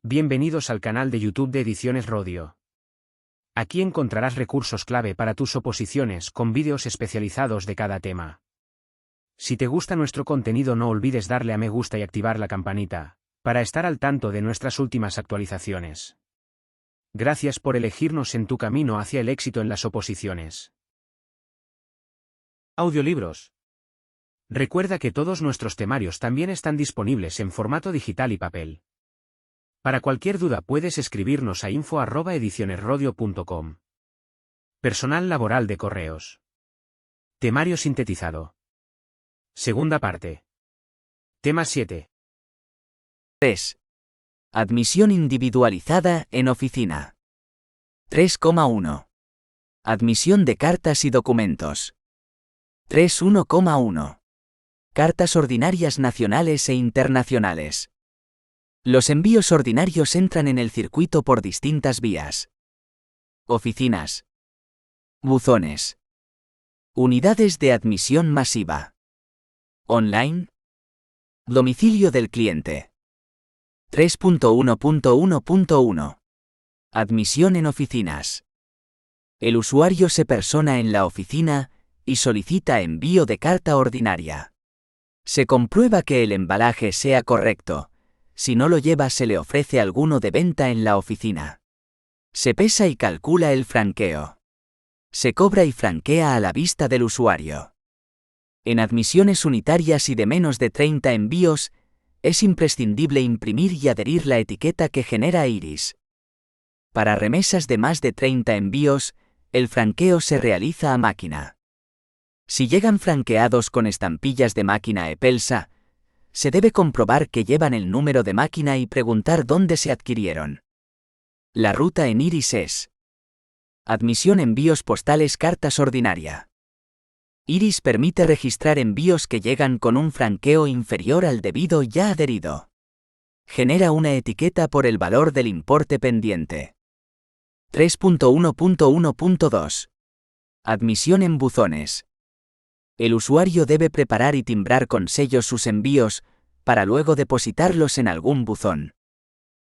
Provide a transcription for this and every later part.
Bienvenidos al canal de YouTube de Ediciones Rodio. Aquí encontrarás recursos clave para tus oposiciones con vídeos especializados de cada tema. Si te gusta nuestro contenido, no olvides darle a me gusta y activar la campanita, para estar al tanto de nuestras últimas actualizaciones. Gracias por elegirnos en tu camino hacia el éxito en las oposiciones. Audiolibros. Recuerda que todos nuestros temarios también están disponibles en formato digital y papel. Para cualquier duda puedes escribirnos a info@edicionesrodio.com. Personal laboral de correos. Temario sintetizado. Segunda parte. Tema 7. 3. Admisión individualizada en oficina. 3,1. Admisión de cartas y documentos. 3.1,1. Cartas ordinarias nacionales e internacionales. Los envíos ordinarios entran en el circuito por distintas vías. Oficinas. Buzones. Unidades de admisión masiva. Online. Domicilio del cliente. 3.1.1.1. Admisión en oficinas. El usuario se persona en la oficina y solicita envío de carta ordinaria. Se comprueba que el embalaje sea correcto. Si no lo lleva, se le ofrece alguno de venta en la oficina. Se pesa y calcula el franqueo. Se cobra y franquea a la vista del usuario. En admisiones unitarias y de menos de 30 envíos, es imprescindible imprimir y adherir la etiqueta que genera Iris. Para remesas de más de 30 envíos, el franqueo se realiza a máquina. Si llegan franqueados con estampillas de máquina Epelsa, se debe comprobar que llevan el número de máquina y preguntar dónde se adquirieron. La ruta en Iris es: admisión envíos postales cartas ordinaria. Iris permite registrar envíos que llegan con un franqueo inferior al debido ya adherido. Genera una etiqueta por el valor del importe pendiente. 3.1.1.2. Admisión en buzones. El usuario debe preparar y timbrar con sellos sus envíos, para luego depositarlos en algún buzón.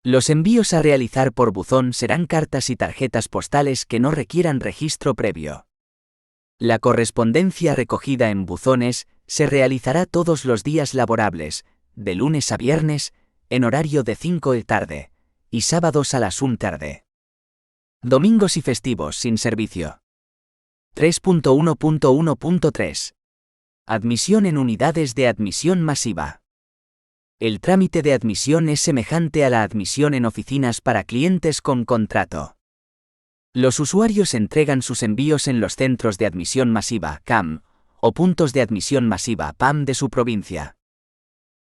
Los envíos a realizar por buzón serán cartas y tarjetas postales que no requieran registro previo. La correspondencia recogida en buzones se realizará todos los días laborables, de lunes a viernes, en horario de 5 de tarde, y sábados a las 1 tarde. Domingos y festivos sin servicio. 3.1.1.3. Admisión en unidades de admisión masiva. El trámite de admisión es semejante a la admisión en oficinas para clientes con contrato. Los usuarios entregan sus envíos en los centros de admisión masiva (CAM) o puntos de admisión masiva (PAM) de su provincia.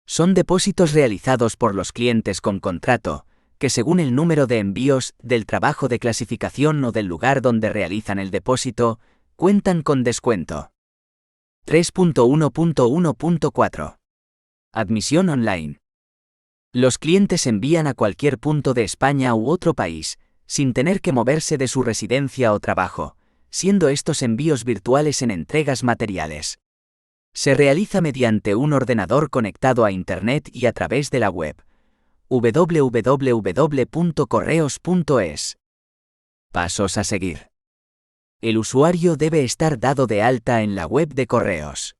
Son depósitos realizados por los clientes con contrato, que según el número de envíos, del trabajo de clasificación o del lugar donde realizan el depósito, cuentan con descuento. 3.1.1.4. Admisión online. Los clientes envían a cualquier punto de España u otro país, sin tener que moverse de su residencia o trabajo, siendo estos envíos virtuales en entregas materiales. Se realiza mediante un ordenador conectado a Internet y a través de la web www.correos.es. Pasos a seguir. El usuario debe estar dado de alta en la web de correos.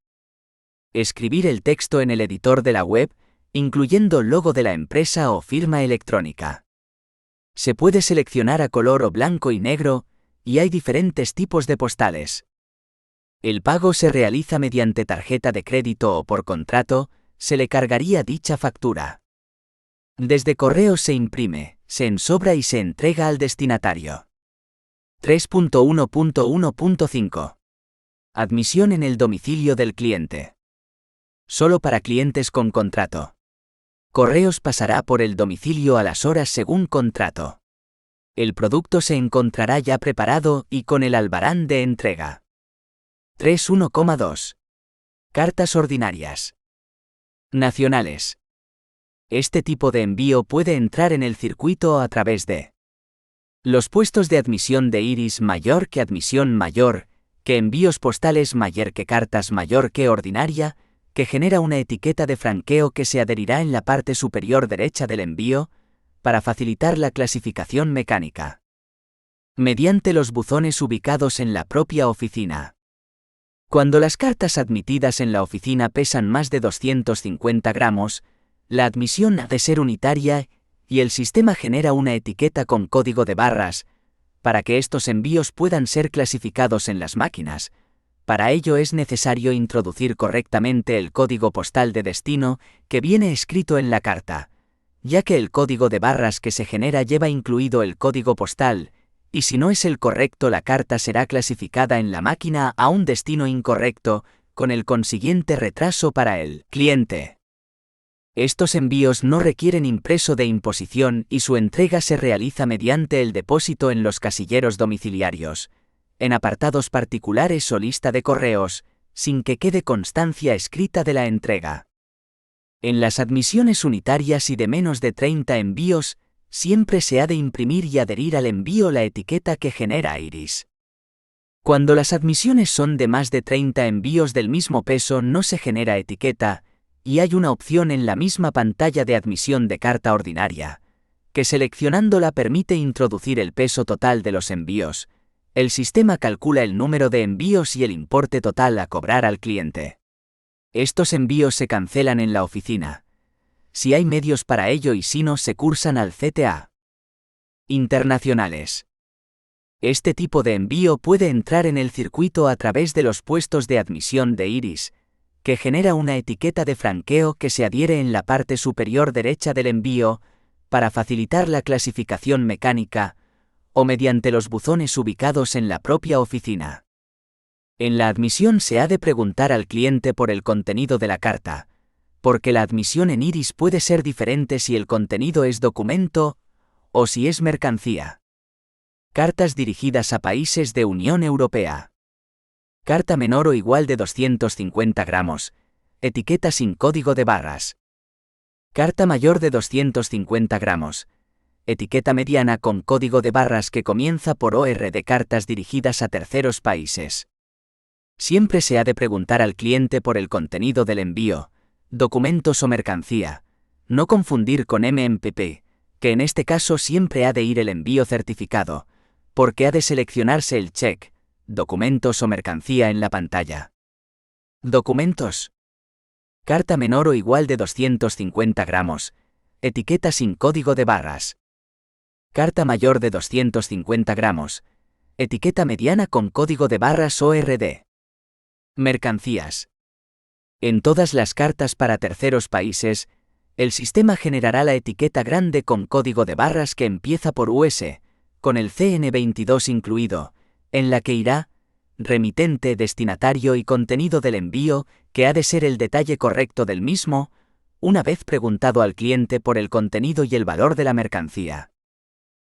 Escribir el texto en el editor de la web, incluyendo logo de la empresa o firma electrónica. Se puede seleccionar a color o blanco y negro, y hay diferentes tipos de postales. El pago se realiza mediante tarjeta de crédito o por contrato, se le cargaría dicha factura. Desde correos se imprime, se ensobra y se entrega al destinatario. 3.1.1.5. Admisión en el domicilio del cliente. Solo para clientes con contrato. Correos pasará por el domicilio a las horas según contrato. El producto se encontrará ya preparado y con el albarán de entrega. 3.1.2. Cartas ordinarias. Nacionales. Este tipo de envío puede entrar en el circuito a través de los puestos de admisión de Iris mayor que admisión mayor, que envíos postales mayor que cartas mayor que ordinaria, que genera una etiqueta de franqueo que se adherirá en la parte superior derecha del envío, para facilitar la clasificación mecánica. Mediante los buzones ubicados en la propia oficina. Cuando las cartas admitidas en la oficina pesan más de 250 gramos, la admisión ha de ser unitaria y el sistema genera una etiqueta con código de barras, para que estos envíos puedan ser clasificados en las máquinas. Para ello es necesario introducir correctamente el código postal de destino que viene escrito en la carta, ya que el código de barras que se genera lleva incluido el código postal, y si no es el correcto la carta será clasificada en la máquina a un destino incorrecto, con el consiguiente retraso para el cliente. Estos envíos no requieren impreso de imposición y su entrega se realiza mediante el depósito en los casilleros domiciliarios, en apartados particulares o lista de correos, sin que quede constancia escrita de la entrega. En las admisiones unitarias y de menos de 30 envíos, siempre se ha de imprimir y adherir al envío la etiqueta que genera Iris. Cuando las admisiones son de más de 30 envíos del mismo peso no se genera etiqueta, y hay una opción en la misma pantalla de admisión de carta ordinaria, que seleccionándola permite introducir el peso total de los envíos. El sistema calcula el número de envíos y el importe total a cobrar al cliente. Estos envíos se cancelan en la oficina, si hay medios para ello y si no se cursan al CTA. Internacionales. Este tipo de envío puede entrar en el circuito a través de los puestos de admisión de Iris, que genera una etiqueta de franqueo que se adhiere en la parte superior derecha del envío, para facilitar la clasificación mecánica, o mediante los buzones ubicados en la propia oficina. En la admisión se ha de preguntar al cliente por el contenido de la carta, porque la admisión en Iris puede ser diferente si el contenido es documento o si es mercancía. Cartas dirigidas a países de Unión Europea. Carta menor o igual de 250 gramos, etiqueta sin código de barras. Carta mayor de 250 gramos, etiqueta mediana con código de barras que comienza por OR de cartas dirigidas a terceros países. Siempre se ha de preguntar al cliente por el contenido del envío, documentos o mercancía, no confundir con MMPP, que en este caso siempre ha de ir el envío certificado, porque ha de seleccionarse el check, documentos o mercancía en la pantalla. Documentos. Carta menor o igual de 250 gramos, etiqueta sin código de barras. Carta mayor de 250 gramos, etiqueta mediana con código de barras ORD. Mercancías. En todas las cartas para terceros países, el sistema generará la etiqueta grande con código de barras que empieza por US, con el CN22 incluido, en la que irá remitente, destinatario y contenido del envío, que ha de ser el detalle correcto del mismo, una vez preguntado al cliente por el contenido y el valor de la mercancía.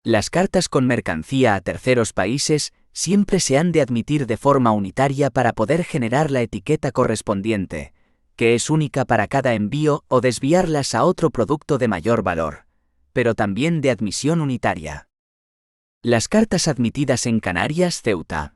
Las cartas con mercancía a terceros países siempre se han de admitir de forma unitaria para poder generar la etiqueta correspondiente, que es única para cada envío o desviarlas a otro producto de mayor valor, pero también de admisión unitaria. Las cartas admitidas en Canarias, Ceuta,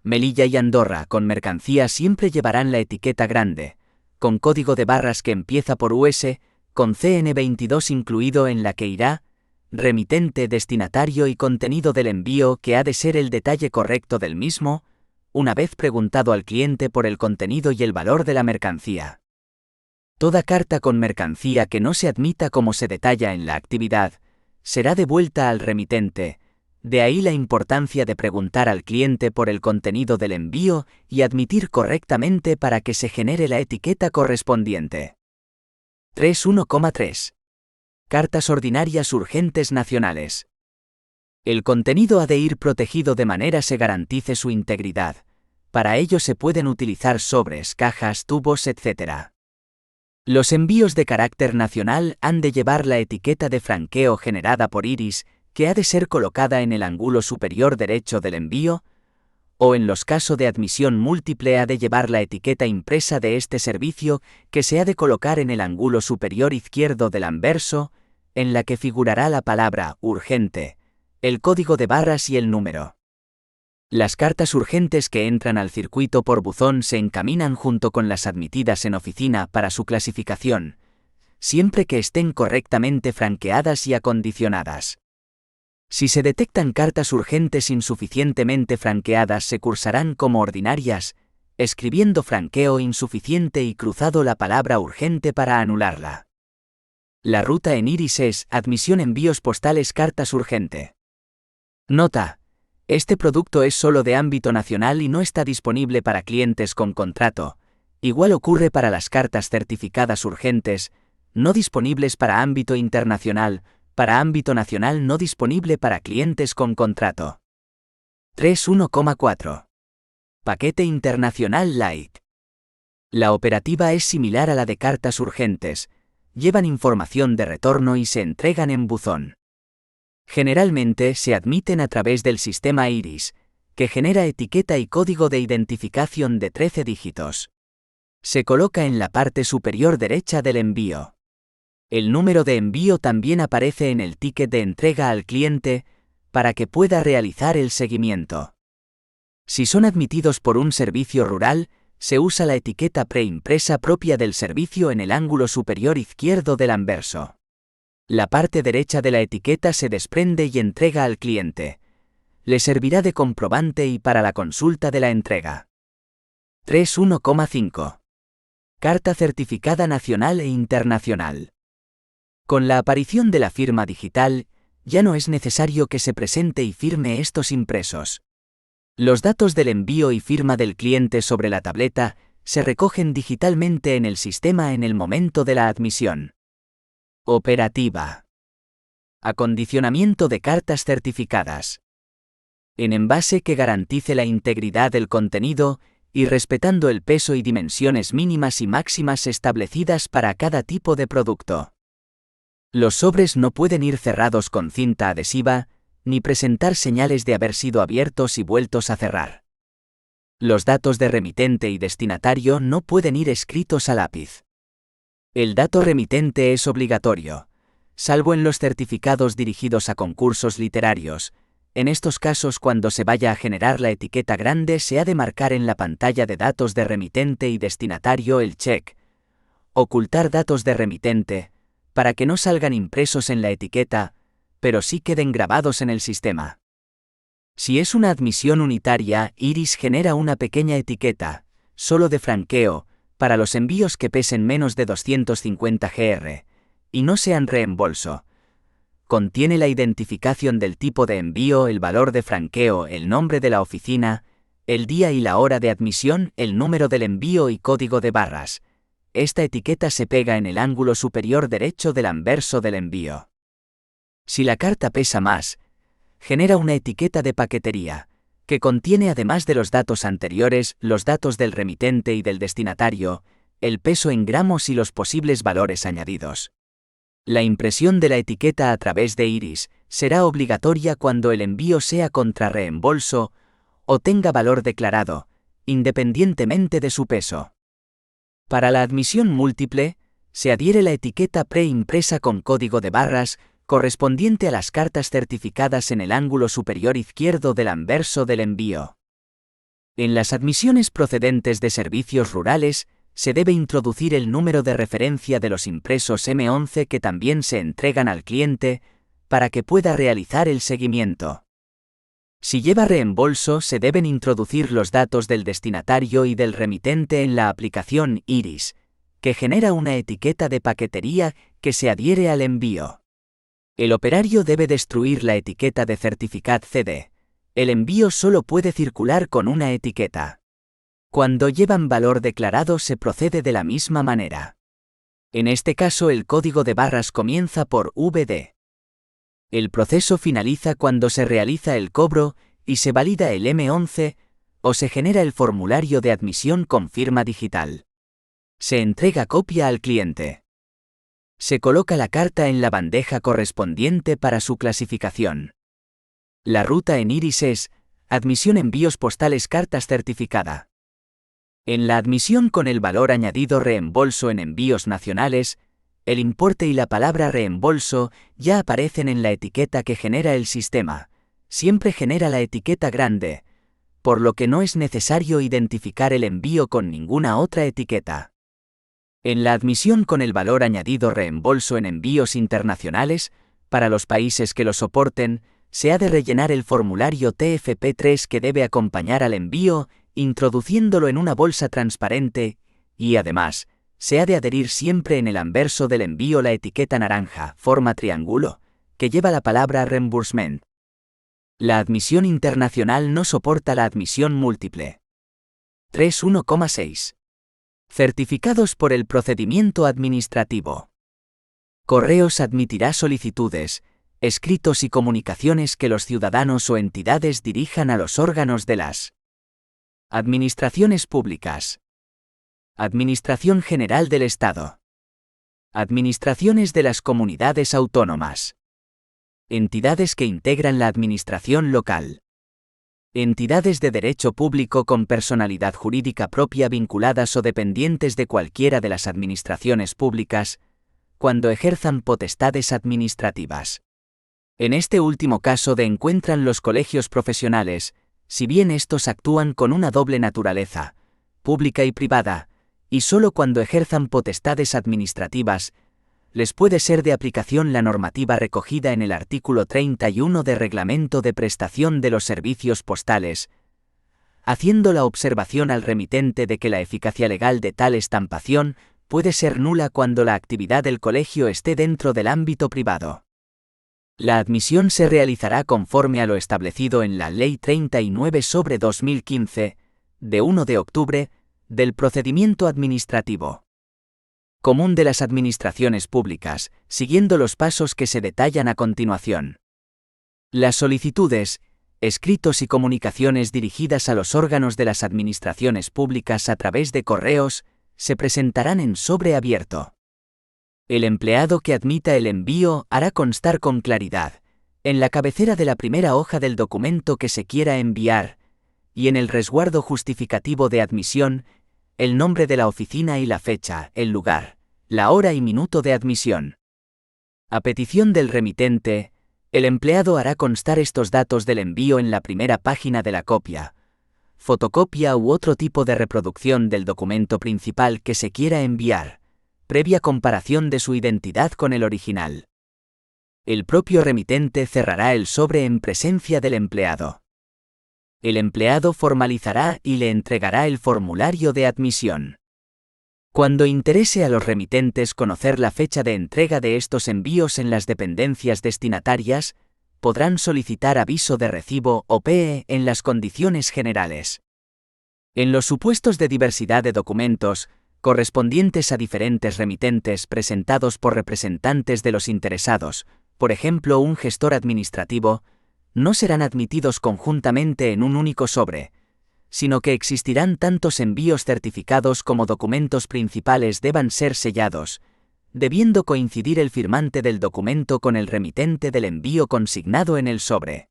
Melilla y Andorra con mercancía siempre llevarán la etiqueta grande, con código de barras que empieza por US, con CN22 incluido en la que irá remitente, destinatario y contenido del envío que ha de ser el detalle correcto del mismo, una vez preguntado al cliente por el contenido y el valor de la mercancía. Toda carta con mercancía que no se admita como se detalla en la actividad, será devuelta al remitente, de ahí la importancia de preguntar al cliente por el contenido del envío y admitir correctamente para que se genere la etiqueta correspondiente. 3.1.3. Cartas ordinarias urgentes nacionales. El contenido ha de ir protegido de manera se garantice su integridad. Para ello se pueden utilizar sobres, cajas, tubos, etc. Los envíos de carácter nacional han de llevar la etiqueta de franqueo generada por Iris, que ha de ser colocada en el ángulo superior derecho del envío, o en los casos de admisión múltiple ha de llevar la etiqueta impresa de este servicio, que se ha de colocar en el ángulo superior izquierdo del anverso, en la que figurará la palabra urgente, el código de barras y el número. Las cartas urgentes que entran al circuito por buzón se encaminan junto con las admitidas en oficina para su clasificación, siempre que estén correctamente franqueadas y acondicionadas. Si se detectan cartas urgentes insuficientemente franqueadas, se cursarán como ordinarias, escribiendo franqueo insuficiente y cruzado la palabra urgente para anularla. La ruta en Iris es admisión envíos postales cartas urgente. Nota: este producto es solo de ámbito nacional y no está disponible para clientes con contrato. Igual ocurre para las cartas certificadas urgentes, no disponibles para ámbito internacional, para ámbito nacional no disponible para clientes con contrato. 3.1.4. Paquete Internacional Light. La operativa es similar a la de cartas urgentes, llevan información de retorno y se entregan en buzón. Generalmente se admiten a través del sistema Iris, que genera etiqueta y código de identificación de 13 dígitos. Se coloca en la parte superior derecha del envío. El número de envío también aparece en el ticket de entrega al cliente, para que pueda realizar el seguimiento. Si son admitidos por un servicio rural, se usa la etiqueta preimpresa propia del servicio en el ángulo superior izquierdo del anverso. La parte derecha de la etiqueta se desprende y entrega al cliente. Le servirá de comprobante y para la consulta de la entrega. 3.1.5. Carta certificada nacional e internacional. Con la aparición de la firma digital, ya no es necesario que se presente y firme estos impresos. Los datos del envío y firma del cliente sobre la tableta se recogen digitalmente en el sistema en el momento de la admisión. Operativa. Acondicionamiento de cartas certificadas. En envase que garantice la integridad del contenido y respetando el peso y dimensiones mínimas y máximas establecidas para cada tipo de producto. Los sobres no pueden ir cerrados con cinta adhesiva, ni presentar señales de haber sido abiertos y vueltos a cerrar. Los datos de remitente y destinatario no pueden ir escritos a lápiz. El dato remitente es obligatorio, salvo en los certificados dirigidos a concursos literarios. En estos casos, cuando se vaya a generar la etiqueta grande, se ha de marcar en la pantalla de datos de remitente y destinatario el check «Ocultar datos de remitente», para que no salgan impresos en la etiqueta, pero sí queden grabados en el sistema. Si es una admisión unitaria, Iris genera una pequeña etiqueta, solo de franqueo, para los envíos que pesen menos de 250 gr, y no sean reembolso. Contiene la identificación del tipo de envío, el valor de franqueo, el nombre de la oficina, el día y la hora de admisión, el número del envío y código de barras. Esta etiqueta se pega en el ángulo superior derecho del anverso del envío. Si la carta pesa más, genera una etiqueta de paquetería, que contiene además de los datos anteriores, los datos del remitente y del destinatario, el peso en gramos y los posibles valores añadidos. La impresión de la etiqueta a través de Iris será obligatoria cuando el envío sea contra reembolso o tenga valor declarado, independientemente de su peso. Para la admisión múltiple, se adhiere la etiqueta preimpresa con código de barras correspondiente a las cartas certificadas en el ángulo superior izquierdo del anverso del envío. En las admisiones procedentes de servicios rurales, se debe introducir el número de referencia de los impresos M11 que también se entregan al cliente, para que pueda realizar el seguimiento. Si lleva reembolso, se deben introducir los datos del destinatario y del remitente en la aplicación Iris, que genera una etiqueta de paquetería que se adhiere al envío. El operario debe destruir la etiqueta de certificat CD. El envío solo puede circular con una etiqueta. Cuando llevan valor declarado se procede de la misma manera. En este caso el código de barras comienza por VD. El proceso finaliza cuando se realiza el cobro y se valida el M11 o se genera el formulario de admisión con firma digital. Se entrega copia al cliente. Se coloca la carta en la bandeja correspondiente para su clasificación. La ruta en Iris es admisión envíos postales cartas certificada. En la admisión con el valor añadido reembolso en envíos nacionales, el importe y la palabra reembolso ya aparecen en la etiqueta que genera el sistema. Siempre genera la etiqueta grande, por lo que no es necesario identificar el envío con ninguna otra etiqueta. En la admisión con el valor añadido reembolso en envíos internacionales, para los países que lo soporten, se ha de rellenar el formulario TFP3 que debe acompañar al envío, introduciéndolo en una bolsa transparente, y además, se ha de adherir siempre en el anverso del envío la etiqueta naranja, forma triángulo, que lleva la palabra reimbursement. La admisión internacional no soporta la admisión múltiple. 3.1,6. Certificados por el procedimiento administrativo. Correos admitirá solicitudes, escritos y comunicaciones que los ciudadanos o entidades dirijan a los órganos de las administraciones públicas. Administración General del Estado. Administraciones de las comunidades autónomas. Entidades que integran la administración local. Entidades de derecho público con personalidad jurídica propia vinculadas o dependientes de cualquiera de las administraciones públicas, cuando ejerzan potestades administrativas. En este último caso encuentran los colegios profesionales, si bien estos actúan con una doble naturaleza, pública y privada, y solo cuando ejerzan potestades administrativas, les puede ser de aplicación la normativa recogida en el artículo 31 de Reglamento de Prestación de los Servicios Postales, haciendo la observación al remitente de que la eficacia legal de tal estampación puede ser nula cuando la actividad del colegio esté dentro del ámbito privado. La admisión se realizará conforme a lo establecido en la Ley 39/2015, de 1 de octubre, del procedimiento administrativo común de las administraciones públicas, siguiendo los pasos que se detallan a continuación. Las solicitudes, escritos y comunicaciones dirigidas a los órganos de las administraciones públicas a través de correos, se presentarán en sobre abierto. El empleado que admita el envío hará constar con claridad, en la cabecera de la primera hoja del documento que se quiera enviar, y en el resguardo justificativo de admisión, el nombre de la oficina y la fecha, el lugar, la hora y minuto de admisión. A petición del remitente, el empleado hará constar estos datos del envío en la primera página de la copia, fotocopia u otro tipo de reproducción del documento principal que se quiera enviar, previa comparación de su identidad con el original. El propio remitente cerrará el sobre en presencia del empleado. El empleado formalizará y le entregará el formulario de admisión. Cuando interese a los remitentes conocer la fecha de entrega de estos envíos en las dependencias destinatarias, podrán solicitar aviso de recibo o PE en las condiciones generales. En los supuestos de diversidad de documentos, correspondientes a diferentes remitentes presentados por representantes de los interesados, por ejemplo un gestor administrativo, no serán admitidos conjuntamente en un único sobre, sino que existirán tantos envíos certificados como documentos principales deban ser sellados, debiendo coincidir el firmante del documento con el remitente del envío consignado en el sobre.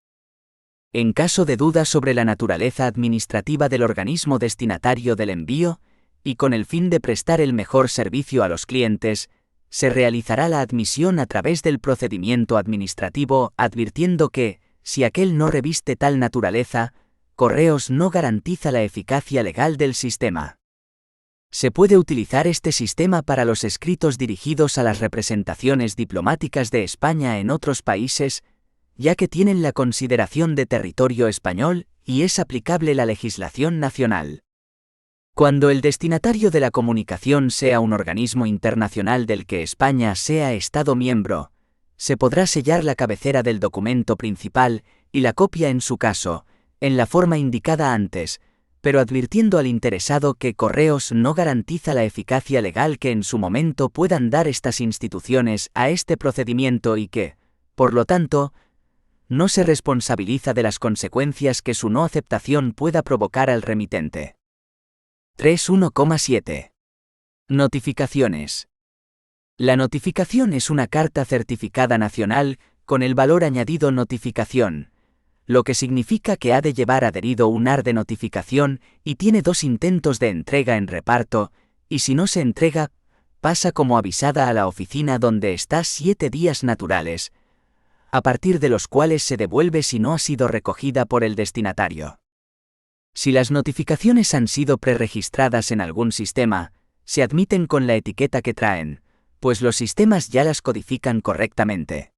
En caso de duda sobre la naturaleza administrativa del organismo destinatario del envío, y con el fin de prestar el mejor servicio a los clientes, se realizará la admisión a través del procedimiento administrativo, advirtiendo que, si aquel no reviste tal naturaleza, Correos no garantiza la eficacia legal del sistema. Se puede utilizar este sistema para los escritos dirigidos a las representaciones diplomáticas de España en otros países, ya que tienen la consideración de territorio español y es aplicable la legislación nacional. Cuando el destinatario de la comunicación sea un organismo internacional del que España sea Estado miembro, se podrá sellar la cabecera del documento principal y la copia en su caso, en la forma indicada antes, pero advirtiendo al interesado que Correos no garantiza la eficacia legal que en su momento puedan dar estas instituciones a este procedimiento y que, por lo tanto, no se responsabiliza de las consecuencias que su no aceptación pueda provocar al remitente. 3.1,7. Notificaciones. La notificación es una carta certificada nacional con el valor añadido notificación, lo que significa que ha de llevar adherido un AR de notificación y tiene 2 intentos de entrega en reparto, y si no se entrega, pasa como avisada a la oficina donde está 7 días naturales, a partir de los cuales se devuelve si no ha sido recogida por el destinatario. Si las notificaciones han sido preregistradas en algún sistema, se admiten con la etiqueta que traen, pues los sistemas ya las codifican correctamente.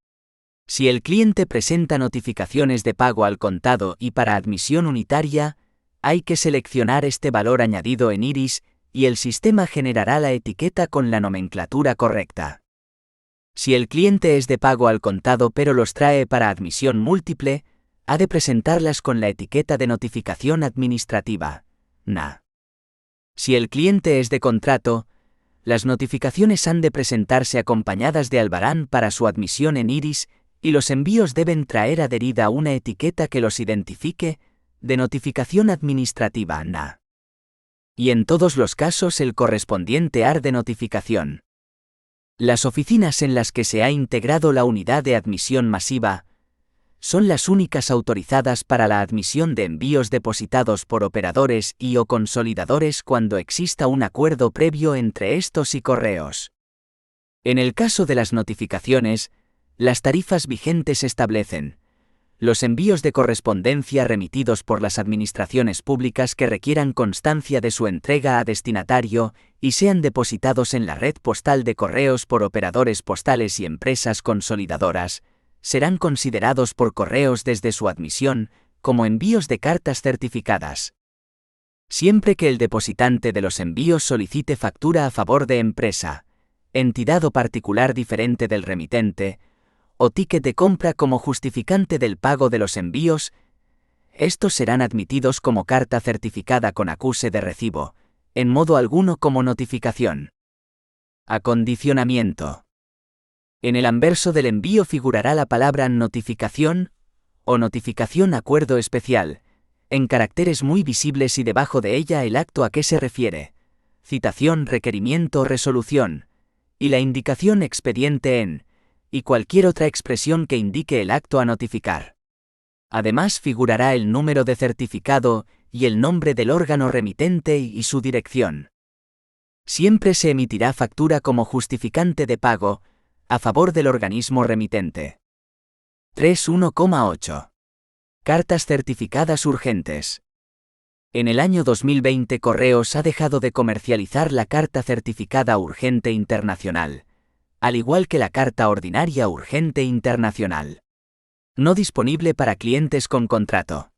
Si el cliente presenta notificaciones de pago al contado y para admisión unitaria, hay que seleccionar este valor añadido en Iris y el sistema generará la etiqueta con la nomenclatura correcta. Si el cliente es de pago al contado pero los trae para admisión múltiple, ha de presentarlas con la etiqueta de notificación administrativa, NA. Si el cliente es de contrato, las notificaciones han de presentarse acompañadas de albarán para su admisión en Iris y los envíos deben traer adherida una etiqueta que los identifique, de notificación administrativa NA. Y en todos los casos el correspondiente AR de notificación. Las oficinas en las que se ha integrado la unidad de admisión masiva son las únicas autorizadas para la admisión de envíos depositados por operadores y o consolidadores cuando exista un acuerdo previo entre estos y correos. En el caso de las notificaciones, las tarifas vigentes establecen los envíos de correspondencia remitidos por las administraciones públicas que requieran constancia de su entrega a destinatario y sean depositados en la red postal de correos por operadores postales y empresas consolidadoras, serán considerados por correos desde su admisión como envíos de cartas certificadas. Siempre que el depositante de los envíos solicite factura a favor de empresa, entidad o particular diferente del remitente, o ticket de compra como justificante del pago de los envíos, estos serán admitidos como carta certificada con acuse de recibo, en modo alguno como notificación. Acondicionamiento. En el anverso del envío figurará la palabra notificación o notificación acuerdo especial, en caracteres muy visibles y debajo de ella el acto a que se refiere, citación, requerimiento o resolución, y la indicación expediente en, y cualquier otra expresión que indique el acto a notificar. Además figurará el número de certificado y el nombre del órgano remitente y su dirección. Siempre se emitirá factura como justificante de pago, a favor del organismo remitente. 3.1,8. Cartas certificadas urgentes. En el año 2020 Correos ha dejado de comercializar la carta certificada urgente internacional, al igual que la carta ordinaria urgente internacional. No disponible para clientes con contrato.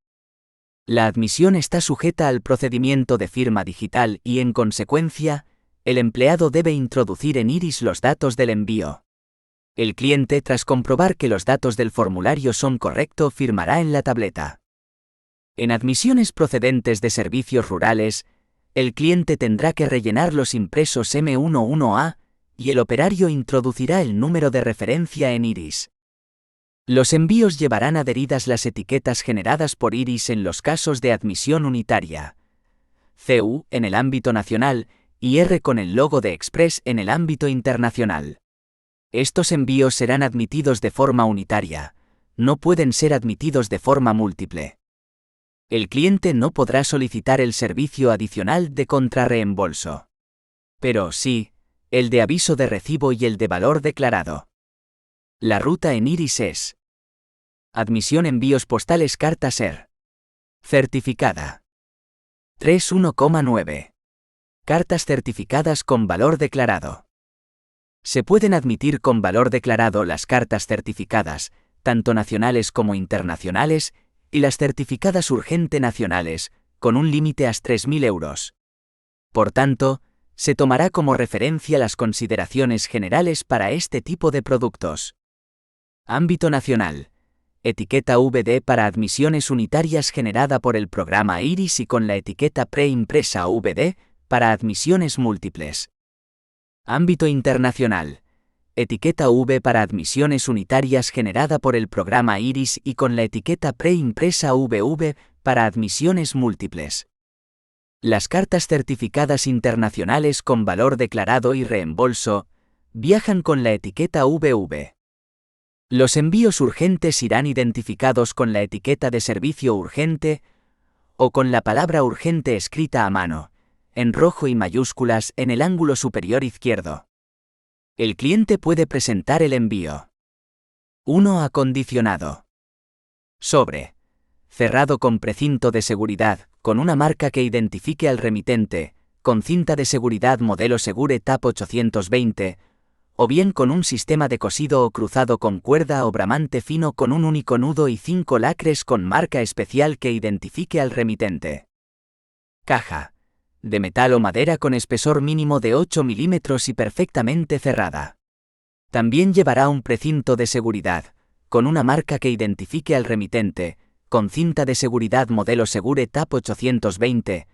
La admisión está sujeta al procedimiento de firma digital y, en consecuencia, el empleado debe introducir en Iris los datos del envío. El cliente, tras comprobar que los datos del formulario son correctos, firmará en la tableta. En admisiones procedentes de servicios rurales, el cliente tendrá que rellenar los impresos M11A, y el operario introducirá el número de referencia en Iris. Los envíos llevarán adheridas las etiquetas generadas por Iris en los casos de admisión unitaria, CU en el ámbito nacional y R con el logo de Express en el ámbito internacional. Estos envíos serán admitidos de forma unitaria, no pueden ser admitidos de forma múltiple. El cliente no podrá solicitar el servicio adicional de contrarreembolso. Pero sí, el de aviso de recibo y el de valor declarado. La ruta en Iris es: admisión envíos postales carta SER. Certificada. 3.1,9. Cartas certificadas con valor declarado. Se pueden admitir con valor declarado las cartas certificadas, tanto nacionales como internacionales, y las certificadas urgente nacionales, con un límite hasta 3.000 euros. Por tanto, se tomará como referencia las consideraciones generales para este tipo de productos. Ámbito nacional. Etiqueta VD para admisiones unitarias generada por el programa Iris y con la etiqueta preimpresa VD para admisiones múltiples. Ámbito internacional. Etiqueta V para admisiones unitarias generada por el programa Iris y con la etiqueta preimpresa VV para admisiones múltiples. Las cartas certificadas internacionales con valor declarado y reembolso viajan con la etiqueta VV. Los envíos urgentes irán identificados con la etiqueta de servicio urgente o con la palabra urgente escrita a mano, en rojo y mayúsculas en el ángulo superior izquierdo. El cliente puede presentar el envío. 1. Acondicionado. Sobre. Cerrado con precinto de seguridad, con una marca que identifique al remitente, con cinta de seguridad modelo Segure TAP 820, o bien con un sistema de cosido o cruzado con cuerda o bramante fino con un único nudo y 5 lacres con marca especial que identifique al remitente. Caja. De metal o madera con espesor mínimo de 8 milímetros y perfectamente cerrada. También llevará un precinto de seguridad, con una marca que identifique al remitente, con cinta de seguridad modelo Segure TAP 820,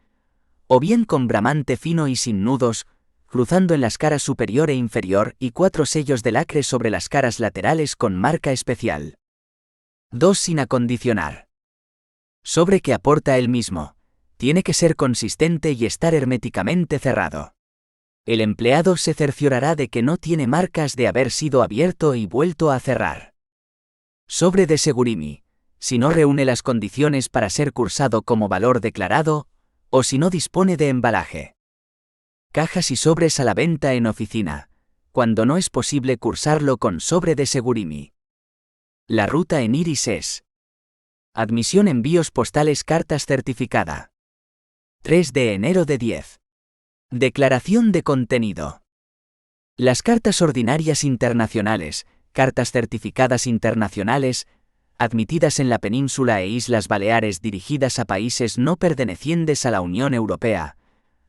o bien con bramante fino y sin nudos, cruzando en las caras superior e inferior y 4 sellos de lacre sobre las caras laterales con marca especial. 2. Sin acondicionar. Sobre que aporta el mismo. Tiene que ser consistente y estar herméticamente cerrado. El empleado se cerciorará de que no tiene marcas de haber sido abierto y vuelto a cerrar. Sobre de Segurimi. Si no reúne las condiciones para ser cursado como valor declarado, o si no dispone de embalaje. Cajas y sobres a la venta en oficina, cuando no es posible cursarlo con sobre de Segurimi. La ruta en Iris es: admisión envíos postales cartas certificada. 3 de enero de 10. Declaración de contenido. Las cartas ordinarias internacionales, cartas certificadas internacionales, admitidas en la península e Islas Baleares dirigidas a países no pertenecientes a la Unión Europea,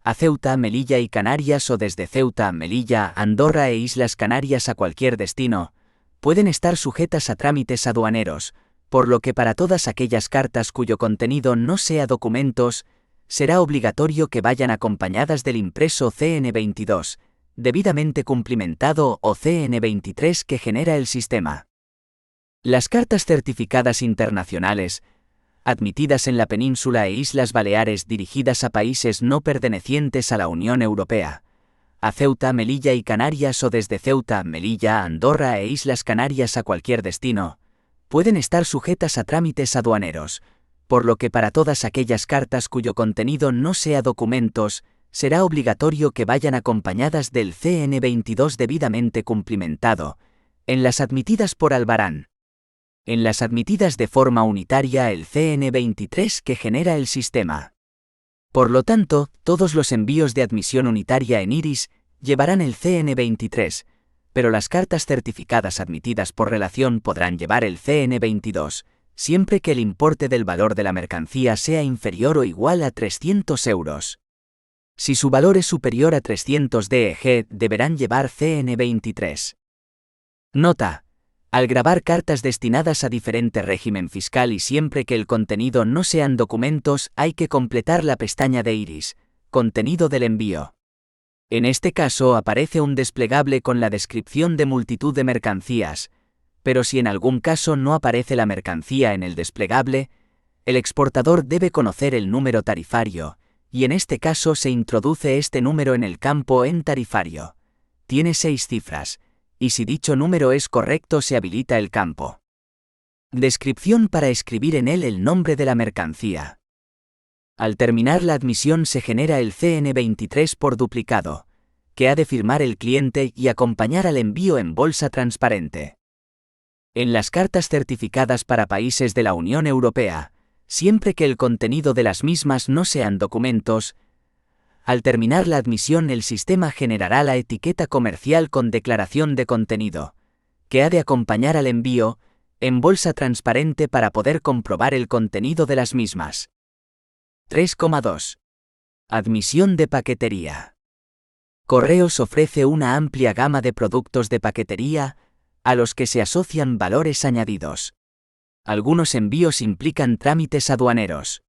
a Ceuta, Melilla y Canarias o desde Ceuta, Melilla, Andorra e Islas Canarias a cualquier destino, pueden estar sujetas a trámites aduaneros, por lo que para todas aquellas cartas cuyo contenido no sea documentos, será obligatorio que vayan acompañadas del impreso CN22, debidamente cumplimentado o CN23 que genera el sistema. Las cartas certificadas internacionales, admitidas en la península e Islas Baleares dirigidas a países no pertenecientes a la Unión Europea, a Ceuta, Melilla y Canarias o desde Ceuta, Melilla, Andorra e Islas Canarias a cualquier destino, pueden estar sujetas a trámites aduaneros, por lo que para todas aquellas cartas cuyo contenido no sea documentos, será obligatorio que vayan acompañadas del CN22 debidamente cumplimentado, en las admitidas por Albarán. En las admitidas de forma unitaria el CN23 que genera el sistema. Por lo tanto, todos los envíos de admisión unitaria en Iris llevarán el CN23, pero las cartas certificadas admitidas por relación podrán llevar el CN22, siempre que el importe del valor de la mercancía sea inferior o igual a 300 euros. Si su valor es superior a 300 DEG, deberán llevar CN23. Nota: al grabar cartas destinadas a diferente régimen fiscal y siempre que el contenido no sean documentos, hay que completar la pestaña de Iris, contenido del envío. En este caso aparece un desplegable con la descripción de multitud de mercancías, pero si en algún caso no aparece la mercancía en el desplegable, el exportador debe conocer el número tarifario, y en este caso se introduce este número en el campo en tarifario. Tiene 6 cifras, y si dicho número es correcto se habilita el campo. Descripción para escribir en él el nombre de la mercancía. Al terminar la admisión se genera el CN23 por duplicado, que ha de firmar el cliente y acompañar al envío en bolsa transparente. En las cartas certificadas para países de la Unión Europea, siempre que el contenido de las mismas no sean documentos, al terminar la admisión el sistema generará la etiqueta comercial con declaración de contenido, que ha de acompañar al envío, en bolsa transparente para poder comprobar el contenido de las mismas. 3,2. Admisión de paquetería. Correos ofrece una amplia gama de productos de paquetería, a los que se asocian valores añadidos. Algunos envíos implican trámites aduaneros.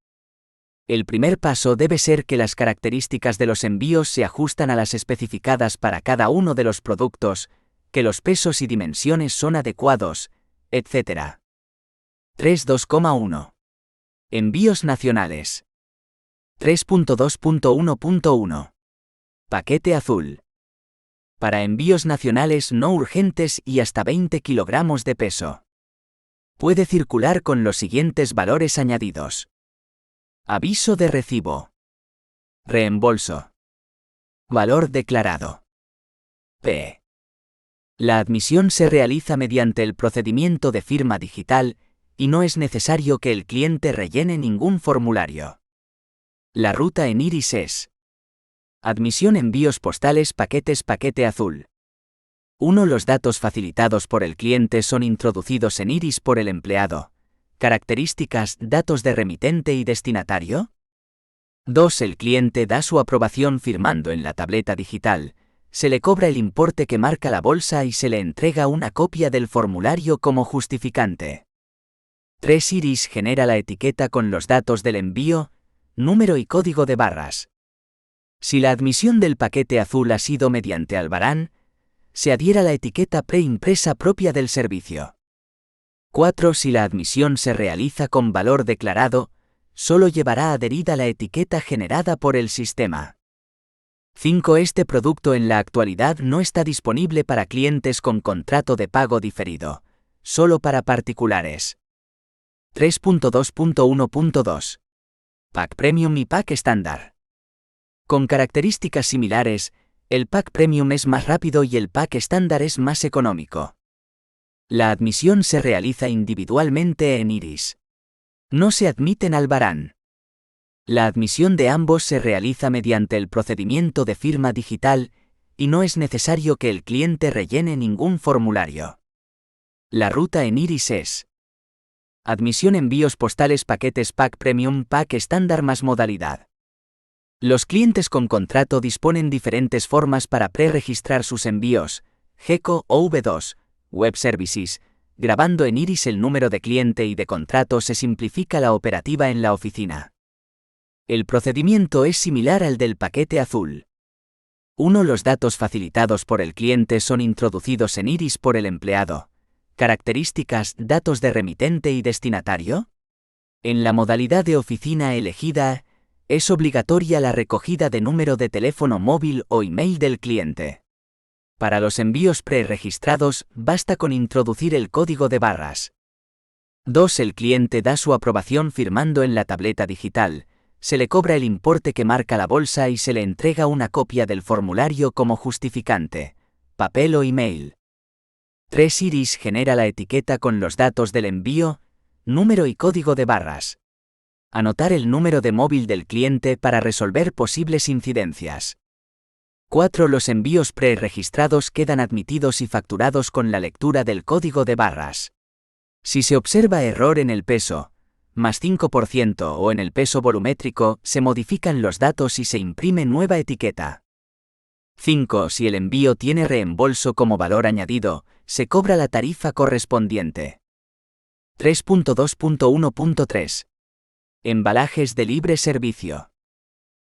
El primer paso debe ser que las características de los envíos se ajustan a las especificadas para cada uno de los productos, que los pesos y dimensiones son adecuados, etc. 3.2,1. Envíos nacionales. 3.2.1.1. Paquete azul. Para envíos nacionales no urgentes y hasta 20 kilogramos de peso. Puede circular con los siguientes valores añadidos. Aviso de recibo. Reembolso. Valor declarado. P. La admisión se realiza mediante el procedimiento de firma digital y no es necesario que el cliente rellene ningún formulario. La ruta en Iris es: Admisión envíos postales paquete azul. 1. Los datos facilitados por el cliente son introducidos en Iris por el empleado. Características, datos de remitente y destinatario. 2. El cliente da su aprobación firmando en la tableta digital. Se le cobra el importe que marca la bolsa y se le entrega una copia del formulario como justificante. 3. Iris genera la etiqueta con los datos del envío, número y código de barras. Si la admisión del paquete azul ha sido mediante Albarán, se adhiera la etiqueta preimpresa propia del servicio. 4. Si la admisión se realiza con valor declarado, solo llevará adherida la etiqueta generada por el sistema. 5. Este producto en la actualidad no está disponible para clientes con contrato de pago diferido, solo para particulares. 3.2.1.2. Pack Premium y Pack Estándar. Con características similares, el Pack Premium es más rápido y el Pack Estándar es más económico. La admisión se realiza individualmente en Iris. No se admiten Albarán. La admisión de ambos se realiza mediante el procedimiento de firma digital y no es necesario que el cliente rellene ningún formulario. La ruta en Iris es: admisión envíos postales paquetes Pack Premium Pack Estándar más modalidad. Los clientes con contrato disponen diferentes formas para preregistrar sus envíos, GECO o V2, Web Services. Grabando en Iris el número de cliente y de contrato se simplifica la operativa en la oficina. El procedimiento es similar al del paquete azul. 1. Los datos facilitados por el cliente son introducidos en Iris por el empleado. Características, datos de remitente y destinatario. En la modalidad de oficina elegida, es obligatoria la recogida de número de teléfono móvil o email del cliente. Para los envíos preregistrados, basta con introducir el código de barras. 2. El cliente da su aprobación firmando en la tableta digital. Se le cobra el importe que marca la bolsa y se le entrega una copia del formulario como justificante, papel o email. 3. Iris genera la etiqueta con los datos del envío, número y código de barras. Anotar el número de móvil del cliente para resolver posibles incidencias. 4. Los envíos preregistrados quedan admitidos y facturados con la lectura del código de barras. Si se observa error en el peso, más 5% o en el peso volumétrico, se modifican los datos y se imprime nueva etiqueta. 5. Si el envío tiene reembolso como valor añadido, se cobra la tarifa correspondiente. 3.2.1.3. Embalajes de libre servicio.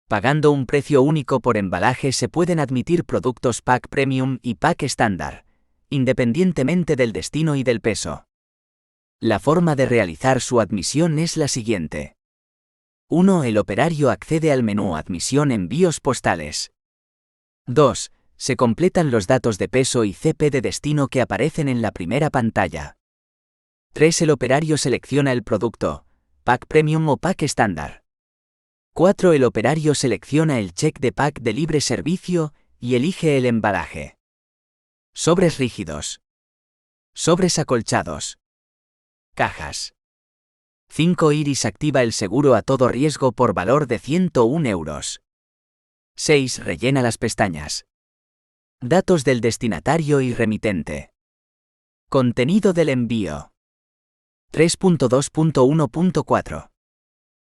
Pagando un precio único por embalaje se pueden admitir productos Pack Premium y Pack Estándar, independientemente del destino y del peso. La forma de realizar su admisión es la siguiente. 1. El operario accede al menú Admisión envíos postales. 2. Se completan los datos de peso y CP de destino que aparecen en la primera pantalla. 3. El operario selecciona el producto, Pack Premium o Pack Estándar. 4. El operario selecciona el check de Pack de libre servicio y elige el embalaje. Sobres rígidos. Sobres acolchados. Cajas. 5. Iris activa el seguro a todo riesgo por valor de 101 euros. 6. Rellena las pestañas. Datos del destinatario y remitente. Contenido del envío. 3.2.1.4.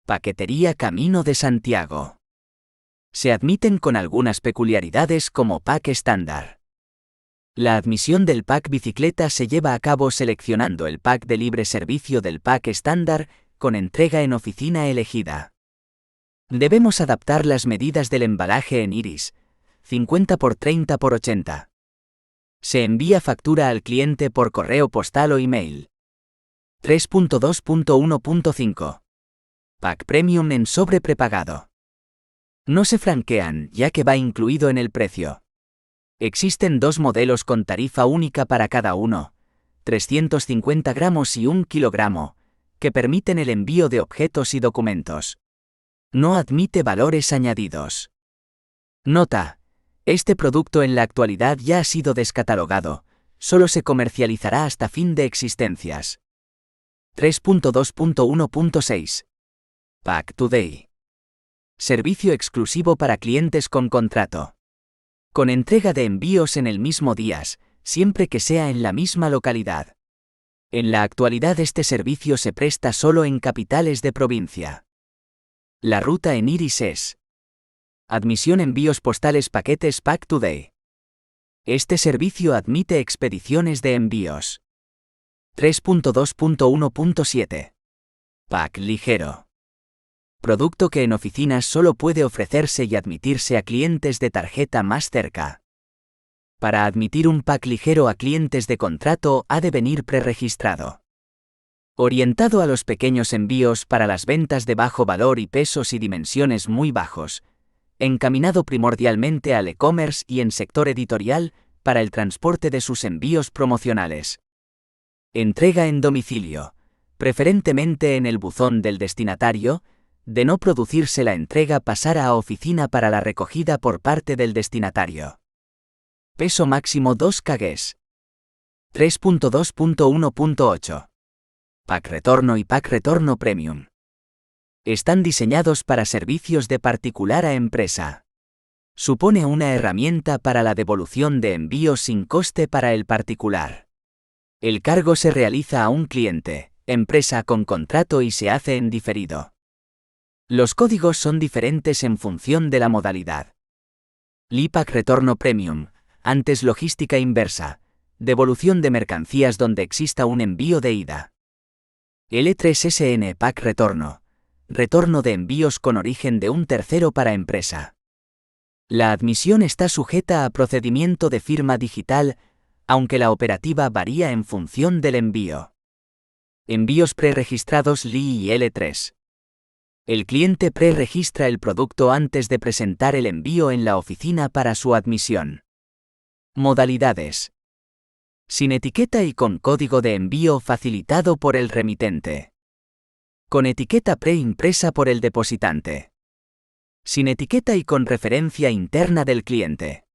Paquetería Camino de Santiago. Se admiten con algunas peculiaridades como Pack Estándar. La admisión del Pack Bicicleta se lleva a cabo seleccionando el Pack de libre servicio del Pack Estándar, con entrega en oficina elegida. Debemos adaptar las medidas del embalaje en Iris, 50 x 30 x 80. Se envía factura al cliente por correo postal o email. 3.2.1.5. Pack Premium en sobre prepagado. No se franquean, ya que va incluido en el precio. Existen dos modelos con tarifa única para cada uno, 350 gramos y 1 kilogramo, que permiten el envío de objetos y documentos. No admite valores añadidos. Nota: este producto en la actualidad ya ha sido descatalogado, solo se comercializará hasta fin de existencias. 3.2.1.6. Pack Today. Servicio exclusivo para clientes con contrato. Con entrega de envíos en el mismo día, siempre que sea en la misma localidad. En la actualidad este servicio se presta solo en capitales de provincia. La ruta en Iris es: admisión envíos postales paquetes Pack Today. Este servicio admite expediciones de envíos. 3.2.1.7. Pack ligero. Producto que en oficinas solo puede ofrecerse y admitirse a clientes de tarjeta más cerca. Para admitir un pack ligero a clientes de contrato ha de venir preregistrado. Orientado a los pequeños envíos para las ventas de bajo valor y pesos y dimensiones muy bajos. Encaminado primordialmente al e-commerce y en sector editorial, para el transporte de sus envíos promocionales. Entrega en domicilio, preferentemente en el buzón del destinatario. De no producirse la entrega pasará a oficina para la recogida por parte del destinatario. Peso máximo 2 kg. 3.2.1.8. Pack retorno y pack retorno premium. Están diseñados para servicios de particular a empresa. Supone una herramienta para la devolución de envíos sin coste para el particular. El cargo se realiza a un cliente, empresa con contrato y se hace en diferido. Los códigos son diferentes en función de la modalidad. LIPAC Retorno Premium, antes logística inversa, devolución de mercancías donde exista un envío de ida. L3SN Pack Retorno, retorno de envíos con origen de un tercero para empresa. La admisión está sujeta a procedimiento de firma digital, aunque la operativa varía en función del envío. Envíos preregistrados LI y L3. El cliente preregistra el producto antes de presentar el envío en la oficina para su admisión. Modalidades. Sin etiqueta y con código de envío facilitado por el remitente. Con etiqueta preimpresa por el depositante. Sin etiqueta y con referencia interna del cliente.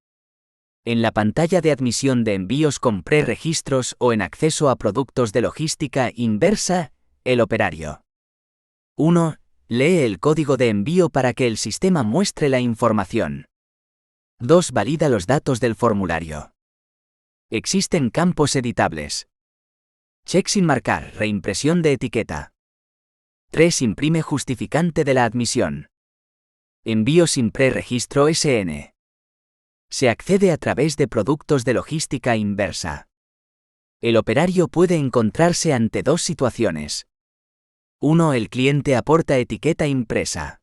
En la pantalla de admisión de envíos con preregistros o en acceso a productos de logística inversa, el operario. 1. Lee el código de envío para que el sistema muestre la información. 2. Valida los datos del formulario. Existen campos editables. Check sin marcar, reimpresión de etiqueta. 3. Imprime justificante de la admisión. Envío sin preregistro SN. Se accede a través de productos de logística inversa. El operario puede encontrarse ante dos situaciones. 1. El cliente aporta etiqueta impresa.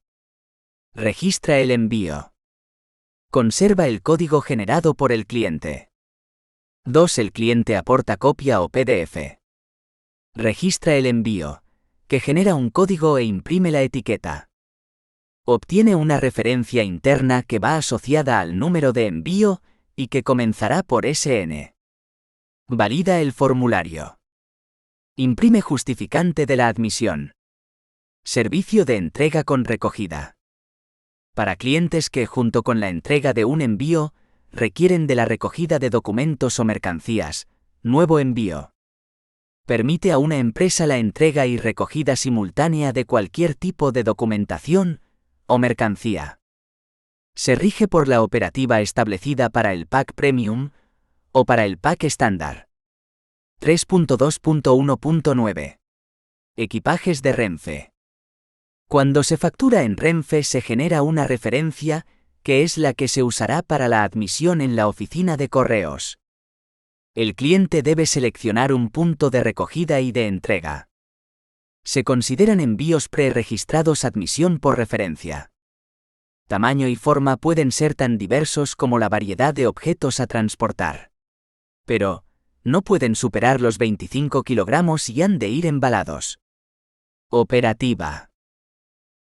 Registra el envío. Conserva el código generado por el cliente. 2. El cliente aporta copia o PDF. Registra el envío, que genera un código e imprime la etiqueta. Obtiene una referencia interna que va asociada al número de envío y que comenzará por SN. Valida el formulario. Imprime justificante de la admisión. Servicio de entrega con recogida. Para clientes que, junto con la entrega de un envío, requieren de la recogida de documentos o mercancías, nuevo envío. Permite a una empresa la entrega y recogida simultánea de cualquier tipo de documentación o mercancía. Se rige por la operativa establecida para el pack premium o para el pack estándar. 3.2.1.9. Equipajes de Renfe. Cuando se factura en Renfe se genera una referencia, que es la que se usará para la admisión en la oficina de correos. El cliente debe seleccionar un punto de recogida y de entrega. Se consideran envíos preregistrados admisión por referencia. Tamaño y forma pueden ser tan diversos como la variedad de objetos a transportar. Pero no pueden superar los 25 kilogramos y han de ir embalados. Operativa.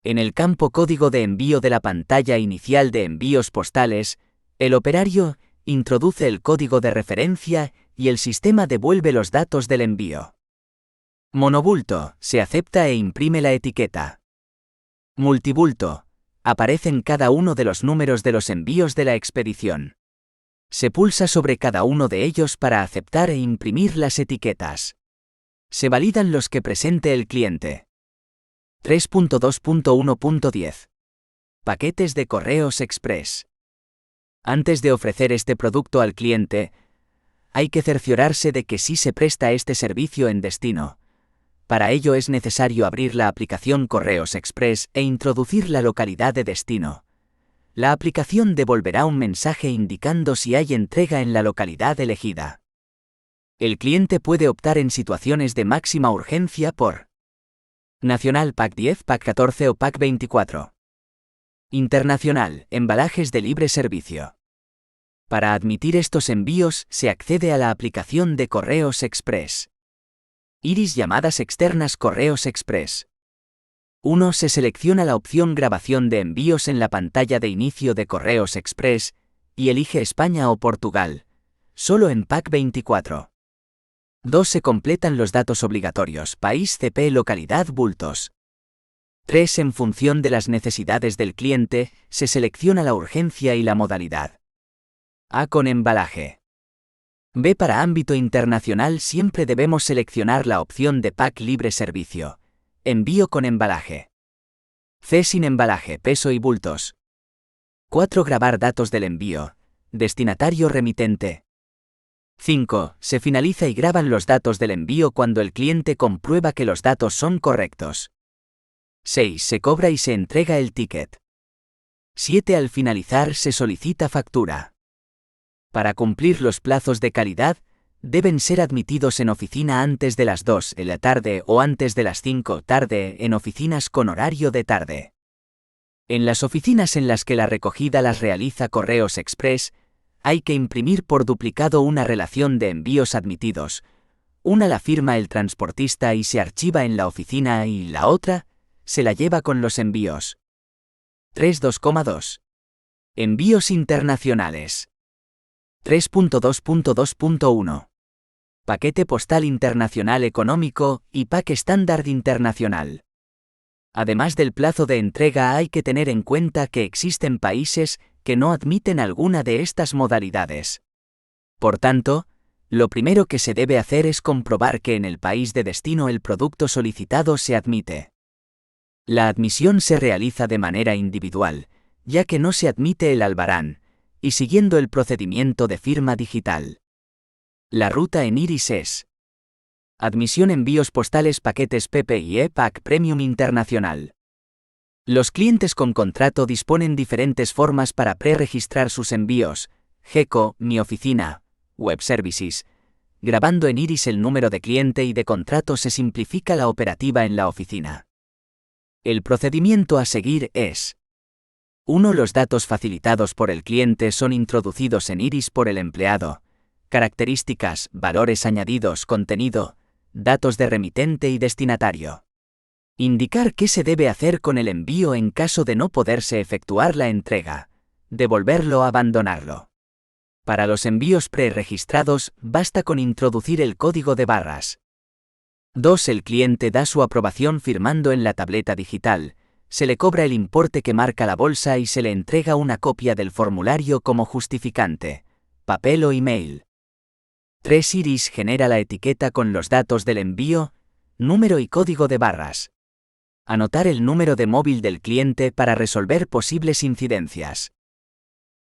En el campo código de envío de la pantalla inicial de envíos postales, el operario introduce el código de referencia y el sistema devuelve los datos del envío. Monobulto, se acepta e imprime la etiqueta. Multibulto, aparecen cada uno de los números de los envíos de la expedición. Se pulsa sobre cada uno de ellos para aceptar e imprimir las etiquetas. Se validan los que presente el cliente. 3.2.1.10. Paquetes de correos express. Antes de ofrecer este producto al cliente, hay que cerciorarse de que sí se presta este servicio en destino. Para ello es necesario abrir la aplicación Correos Express e introducir la localidad de destino. La aplicación devolverá un mensaje indicando si hay entrega en la localidad elegida. El cliente puede optar en situaciones de máxima urgencia por Nacional Pack 10, Pack 14 o Pack 24. Internacional, embalajes de libre servicio. Para admitir estos envíos se accede a la aplicación de Correos Express. Iris llamadas externas Correos Express. 1. Se selecciona la opción Grabación de envíos en la pantalla de inicio de Correos Express y elige España o Portugal, solo en Pack 24. 2. Se completan los datos obligatorios, país, CP, localidad, bultos. 3. En función de las necesidades del cliente, se selecciona la urgencia y la modalidad. A. Con embalaje. B. Para ámbito internacional siempre debemos seleccionar la opción de Pack libre servicio. Envío con embalaje. C. Sin embalaje, peso y bultos. 4. Grabar datos del envío. Destinatario remitente. 5. Se finaliza y graban los datos del envío cuando el cliente comprueba que los datos son correctos. 6. Se cobra y se entrega el ticket. 7. Al finalizar se solicita factura. Para cumplir los plazos de calidad, deben ser admitidos en oficina antes de las 2 de la tarde o antes de las 5 tarde en oficinas con horario de tarde. En las oficinas en las que la recogida las realiza Correos Express, hay que imprimir por duplicado una relación de envíos admitidos. Una la firma el transportista y se archiva en la oficina y la otra se la lleva con los envíos. 3.2.2. Envíos internacionales. 3.2.2.1. Paquete postal internacional económico y pack estándar internacional. Además del plazo de entrega hay que tener en cuenta que existen países que no admiten alguna de estas modalidades. Por tanto, lo primero que se debe hacer es comprobar que en el país de destino el producto solicitado se admite. La admisión se realiza de manera individual, ya que no se admite el albarán, y siguiendo el procedimiento de firma digital. La ruta en Iris es: admisión envíos postales paquetes PPIE Pack Premium Internacional. Los clientes con contrato disponen diferentes formas para preregistrar sus envíos: GECO, Mi Oficina, Web Services. Grabando en Iris el número de cliente y de contrato se simplifica la operativa en la oficina. El procedimiento a seguir es: 1. Los datos facilitados por el cliente son introducidos en Iris por el empleado. Características, valores añadidos, contenido, datos de remitente y destinatario. Indicar qué se debe hacer con el envío en caso de no poderse efectuar la entrega. Devolverlo o abandonarlo. Para los envíos preregistrados, basta con introducir el código de barras. 2. El cliente da su aprobación firmando en la tableta digital. Se le cobra el importe que marca la bolsa y se le entrega una copia del formulario como justificante, papel o email. 3. Iris genera la etiqueta con los datos del envío, número y código de barras. Anotar el número de móvil del cliente para resolver posibles incidencias.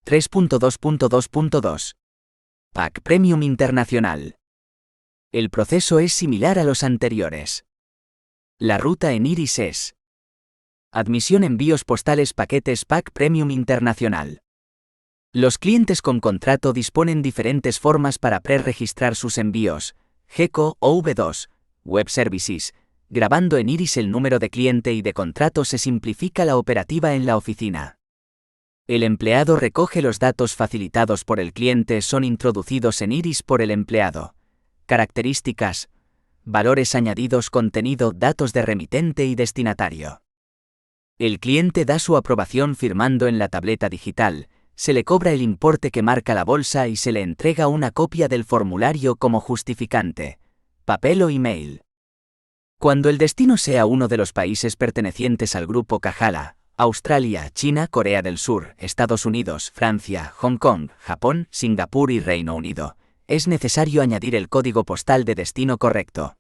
3.2.2.2. Pack Premium Internacional. El proceso es similar a los anteriores. La ruta en Iris es: admisión envíos postales paquetes Pack Premium Internacional. Los clientes con contrato disponen diferentes formas para preregistrar sus envíos: GECO o V2, Web Services. Grabando en Iris el número de cliente y de contrato se simplifica la operativa en la oficina. El empleado recoge los datos facilitados por el cliente son introducidos en Iris por el empleado. Características, valores añadidos, contenido, datos de remitente y destinatario. El cliente da su aprobación firmando en la tableta digital, se le cobra el importe que marca la bolsa y se le entrega una copia del formulario como justificante, papel o email. Cuando el destino sea uno de los países pertenecientes al grupo Kahala, Australia, China, Corea del Sur, Estados Unidos, Francia, Hong Kong, Japón, Singapur y Reino Unido, es necesario añadir el código postal de destino correcto.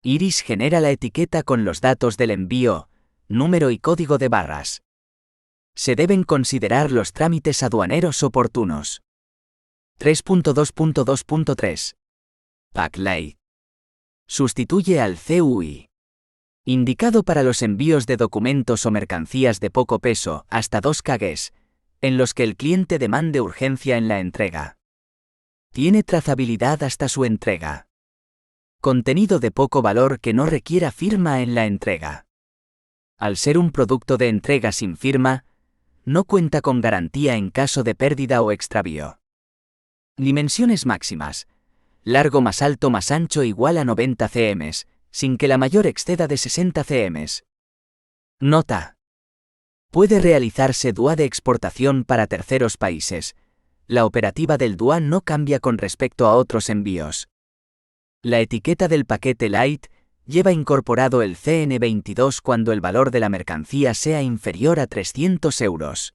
Iris genera la etiqueta con los datos del envío, número y código de barras. Se deben considerar los trámites aduaneros oportunos. 3.2.2.3. PAC-Light. Sustituye al CUI. Indicado para los envíos de documentos o mercancías de poco peso, hasta 2 kg, en los que el cliente demande urgencia en la entrega. Tiene trazabilidad hasta su entrega. Contenido de poco valor que no requiera firma en la entrega. Al ser un producto de entrega sin firma, no cuenta con garantía en caso de pérdida o extravío. Dimensiones máximas. Largo más alto más ancho igual a 90 cm, sin que la mayor exceda de 60 cm. Nota. Puede realizarse DUA de exportación para terceros países. La operativa del DUA no cambia con respecto a otros envíos. La etiqueta del paquete Light lleva incorporado el CN22 cuando el valor de la mercancía sea inferior a 300 euros.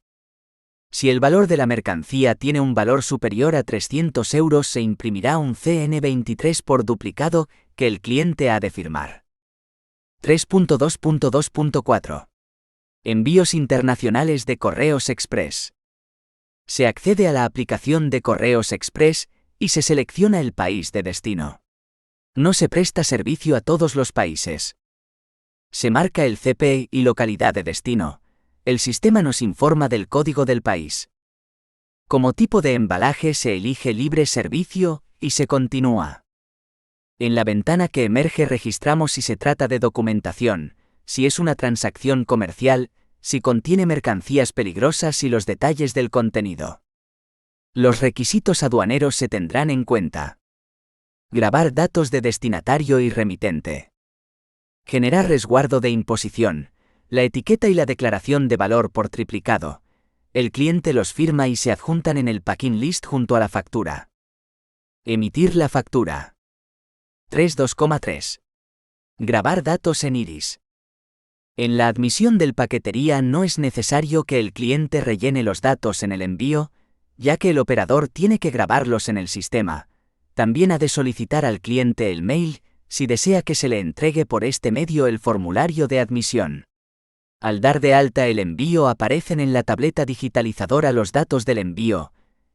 Si el valor de la mercancía tiene un valor superior a 300 euros, se imprimirá un CN23 por duplicado que el cliente ha de firmar. 3.2.2.4. Envíos internacionales de Correos Express. Se accede a la aplicación de Correos Express y se selecciona el país de destino. No se presta servicio a todos los países. Se marca el CP y localidad de destino. El sistema nos informa del código del país. Como tipo de embalaje se elige libre servicio y se continúa. En la ventana que emerge registramos si se trata de documentación, si es una transacción comercial, si contiene mercancías peligrosas y los detalles del contenido. Los requisitos aduaneros se tendrán en cuenta. Grabar datos de destinatario y remitente. Generar resguardo de imposición. La etiqueta y la declaración de valor por triplicado. El cliente los firma y se adjuntan en el packing list junto a la factura. Emitir la factura. 3.2.3. Grabar datos en iris. En la admisión del paquetería no es necesario que el cliente rellene los datos en el envío, ya que el operador tiene que grabarlos en el sistema. También ha de solicitar al cliente el mail, si desea que se le entregue por este medio el formulario de admisión. Al dar de alta el envío aparecen en la tableta digitalizadora los datos del envío.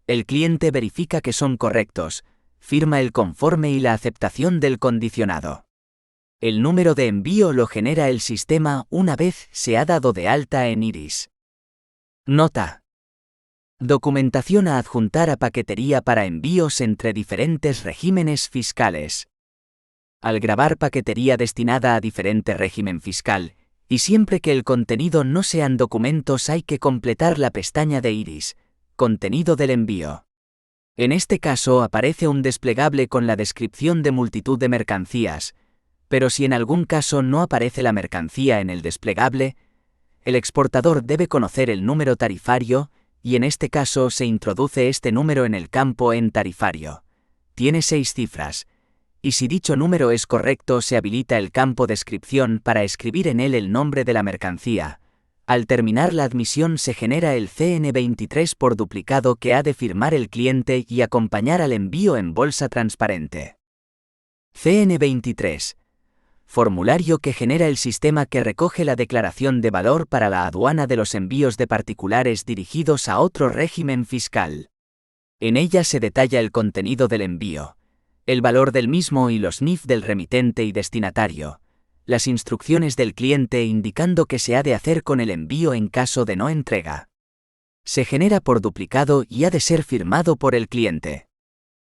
El cliente verifica que son correctos, firma el conforme y la aceptación del condicionado. El número de envío lo genera el sistema una vez se ha dado de alta en iris. Nota. Documentación a adjuntar a paquetería para envíos entre diferentes regímenes fiscales. Al grabar paquetería destinada a diferente régimen fiscal, y siempre que el contenido no sean documentos hay que completar la pestaña de iris, contenido del envío. En este caso aparece un desplegable con la descripción de multitud de mercancías, pero si en algún caso no aparece la mercancía en el desplegable, el exportador debe conocer el número tarifario, y en este caso se introduce este número en el campo en tarifario. Tiene 6 cifras. Y si dicho número es correcto se habilita el campo descripción para escribir en él el nombre de la mercancía. Al terminar la admisión se genera el CN23 por duplicado que ha de firmar el cliente y acompañar al envío en bolsa transparente. CN23. Formulario que genera el sistema que recoge la declaración de valor para la aduana de los envíos de particulares dirigidos a otro régimen fiscal. En ella se detalla el contenido del envío, el valor del mismo y los NIF del remitente y destinatario, las instrucciones del cliente indicando qué se ha de hacer con el envío en caso de no entrega. Se genera por duplicado y ha de ser firmado por el cliente.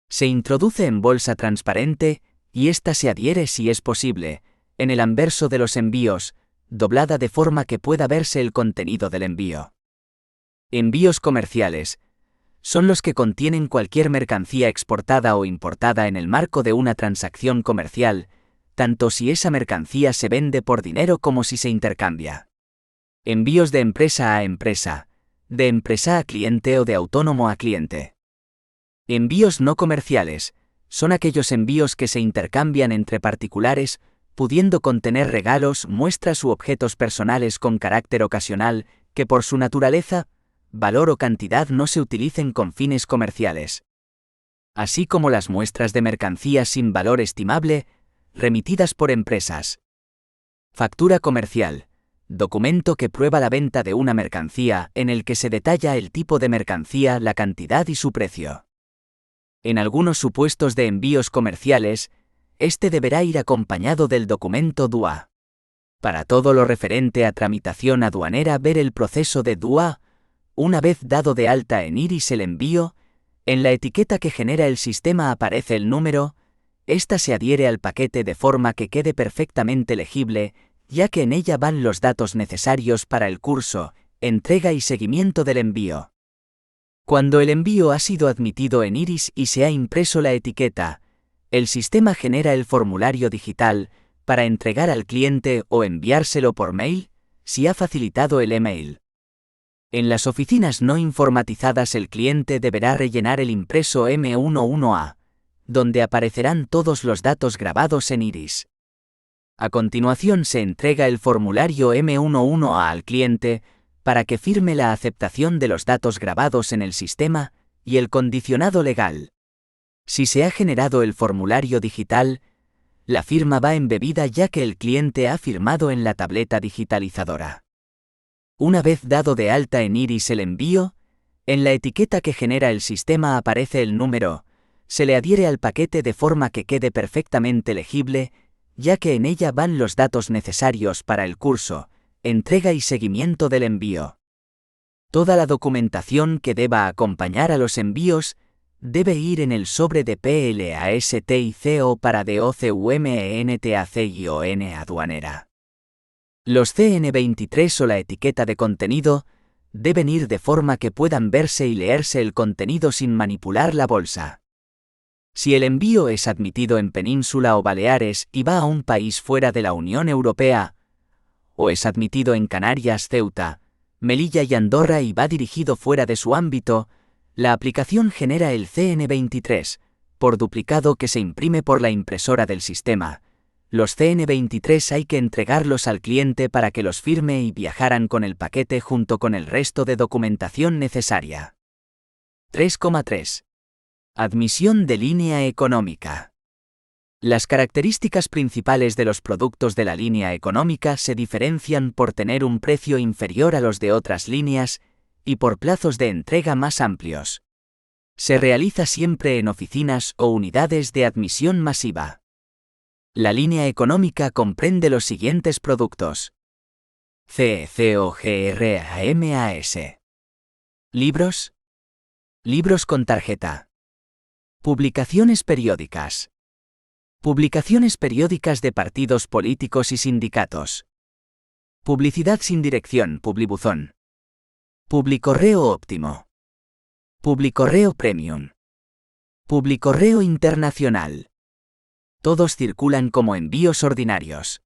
Se introduce en bolsa transparente, y ésta se adhiere si es posible, en el anverso de los envíos, doblada de forma que pueda verse el contenido del envío. Envíos comerciales. Son los que contienen cualquier mercancía exportada o importada en el marco de una transacción comercial, tanto si esa mercancía se vende por dinero como si se intercambia. Envíos de empresa a empresa, de empresa a cliente o de autónomo a cliente. Envíos no comerciales. Son aquellos envíos que se intercambian entre particulares, pudiendo contener regalos, muestras u objetos personales con carácter ocasional, que por su naturaleza, valor o cantidad no se utilicen con fines comerciales. Así como las muestras de mercancías sin valor estimable, remitidas por empresas. Factura comercial. documento que prueba la venta de una mercancía, en el que se detalla el tipo de mercancía, la cantidad y su precio. En algunos supuestos de envíos comerciales, este deberá ir acompañado del documento DUA. Para todo lo referente a tramitación aduanera, ver el proceso de DUA. Una vez dado de alta en IRIS el envío, en la etiqueta que genera el sistema aparece el número. Esta se adhiere al paquete de forma que quede perfectamente legible, ya que en ella van los datos necesarios para el curso, entrega y seguimiento del envío. Cuando el envío ha sido admitido en IRIS y se ha impreso la etiqueta, el sistema genera el formulario digital para entregar al cliente o enviárselo por mail, si ha facilitado el email. En las oficinas no informatizadas el cliente deberá rellenar el impreso M11A, donde aparecerán todos los datos grabados en IRIS. A continuación se entrega el formulario M11A al cliente para que firme la aceptación de los datos grabados en el sistema y el condicionado legal. Si se ha generado el formulario digital, la firma va embebida ya que el cliente ha firmado en la tableta digitalizadora. Una vez dado de alta en IRIS el envío, en la etiqueta que genera el sistema aparece el número, se le adhiere al paquete de forma que quede perfectamente legible, ya que en ella van los datos necesarios para el curso, entrega y seguimiento del envío. Toda la documentación que deba acompañar a los envíos debe ir en el sobre de PLASTICO para DOCUMENTACION aduanera. Los CN23 o la etiqueta de contenido deben ir de forma que puedan verse y leerse el contenido sin manipular la bolsa. Si el envío es admitido en Península o Baleares y va a un país fuera de la Unión Europea, o es admitido en Canarias, Ceuta, Melilla y Andorra y va dirigido fuera de su ámbito, la aplicación genera el CN23, por duplicado que se imprime por la impresora del sistema. Los CN23 hay que entregarlos al cliente para que los firme y viajarán con el paquete junto con el resto de documentación necesaria. 3,3. Admisión de línea económica. Las características principales de los productos de la línea económica se diferencian por tener un precio inferior a los de otras líneas y por plazos de entrega más amplios. Se realiza siempre en oficinas o unidades de admisión masiva. La línea económica comprende los siguientes productos: COGRAMAS. Libros. Libros con tarjeta. Publicaciones periódicas. Publicaciones periódicas de partidos políticos y sindicatos. Publicidad sin dirección, Publibuzón. Publicorreo óptimo. Publicorreo premium. Publicorreo internacional. Todos circulan como envíos ordinarios.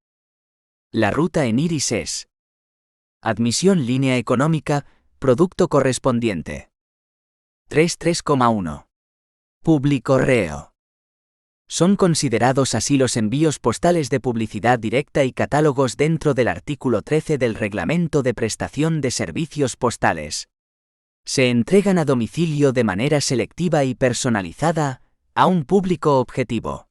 La ruta en IRIS es: admisión línea económica, producto correspondiente. 3.3,1. Publicorreo. Son considerados así los envíos postales de publicidad directa y catálogos dentro del artículo 13 del Reglamento de Prestación de Servicios Postales. Se entregan a domicilio de manera selectiva y personalizada a un público objetivo.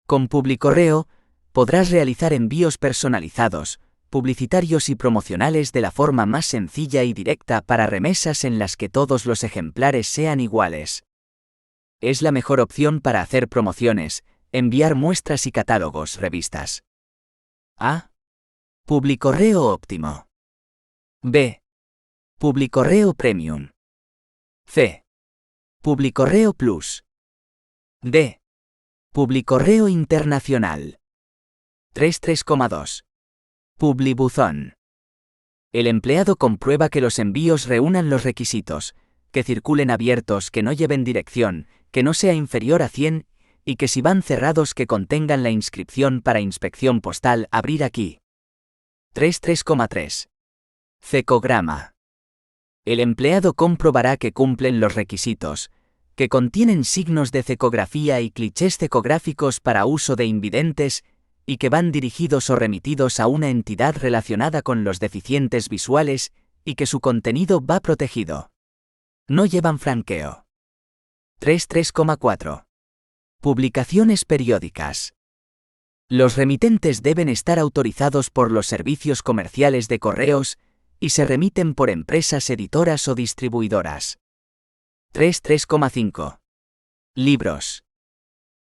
Con Publicorreo podrás realizar envíos personalizados, publicitarios y promocionales de la forma más sencilla y directa para remesas en las que todos los ejemplares sean iguales. Es la mejor opción para hacer promociones, enviar muestras y catálogos, revistas. A. Publicorreo óptimo. B. Publicorreo premium. C. Publicorreo plus. D. Publicorreo internacional. 3.3,2. Publibuzón. El empleado comprueba que los envíos reúnan los requisitos, que circulen abiertos, que no lleven dirección, que no sea inferior a 100, y que si van cerrados que contengan la inscripción para inspección postal, abrir aquí. 3.3,3. Cecograma. El empleado comprobará que cumplen los requisitos, que contienen signos de cecografía y clichés cecográficos para uso de invidentes, y que van dirigidos o remitidos a una entidad relacionada con los deficientes visuales, y que su contenido va protegido. No llevan franqueo. 3.3,4. Publicaciones periódicas. Los remitentes deben estar autorizados por los servicios comerciales de correos y se remiten por empresas editoras o distribuidoras. 3.5. Libros.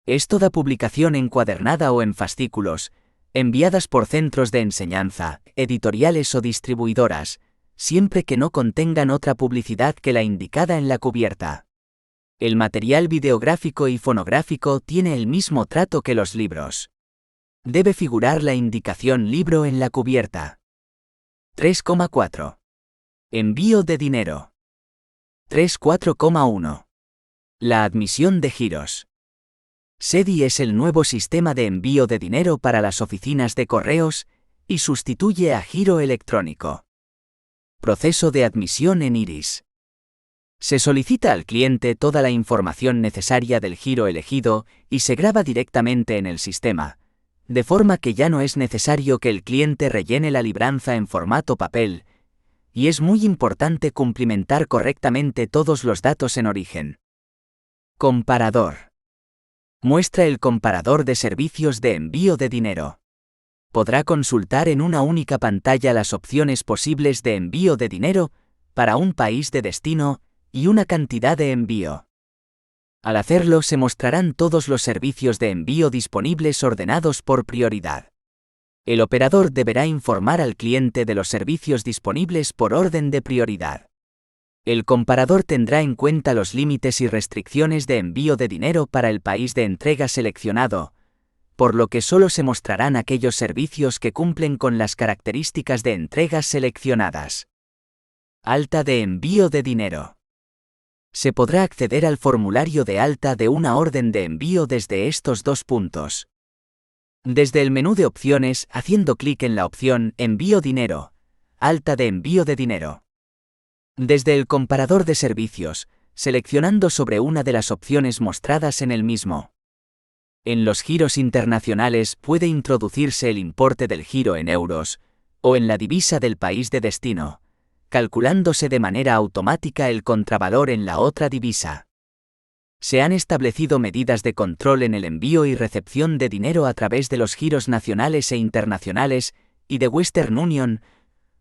Es toda publicación encuadernada o en fascículos, enviadas por centros de enseñanza, editoriales o distribuidoras, siempre que no contengan otra publicidad que la indicada en la cubierta. El material videográfico y fonográfico tiene el mismo trato que los libros. Debe figurar la indicación libro en la cubierta. 3.4. Envío de dinero. 3.4.1. La admisión de giros. SEDI es el nuevo sistema de envío de dinero para las oficinas de correos y sustituye a giro electrónico. Proceso de admisión en Iris. Se solicita al cliente toda la información necesaria del giro elegido y se graba directamente en el sistema, de forma que ya no es necesario que el cliente rellene la libranza en formato papel, y es muy importante cumplimentar correctamente todos los datos en origen. Comparador. Muestra el comparador de servicios de envío de dinero. Podrá consultar en una única pantalla las opciones posibles de envío de dinero para un país de destino y una cantidad de envío. Al hacerlo se mostrarán todos los servicios de envío disponibles ordenados por prioridad. El operador deberá informar al cliente de los servicios disponibles por orden de prioridad. El comparador tendrá en cuenta los límites y restricciones de envío de dinero para el país de entrega seleccionado, por lo que solo se mostrarán aquellos servicios que cumplen con las características de entregas seleccionadas. Alta de envío de dinero. Se podrá acceder al formulario de alta de una orden de envío desde estos dos puntos. Desde el menú de opciones, haciendo clic en la opción Envío dinero, alta de envío de dinero. Desde el comparador de servicios, seleccionando sobre una de las opciones mostradas en el mismo. En los giros internacionales puede introducirse el importe del giro en euros, o en la divisa del país de destino, calculándose de manera automática el contravalor en la otra divisa. Se han establecido medidas de control en el envío y recepción de dinero a través de los giros nacionales e internacionales y de Western Union,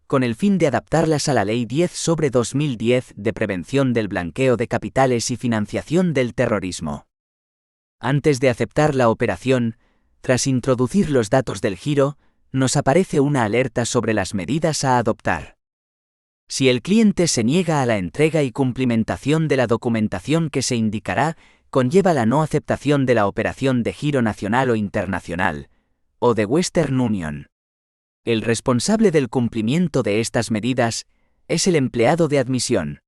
con el fin de adaptarlas a la Ley 10/2010 de prevención del blanqueo de capitales y financiación del terrorismo. Antes de aceptar la operación, tras introducir los datos del giro, nos aparece una alerta sobre las medidas a adoptar. Si el cliente se niega a la entrega y cumplimentación de la documentación que se indicará, conlleva la no aceptación de la operación de giro nacional o internacional, o de Western Union. El responsable del cumplimiento de estas medidas es el empleado de admisión.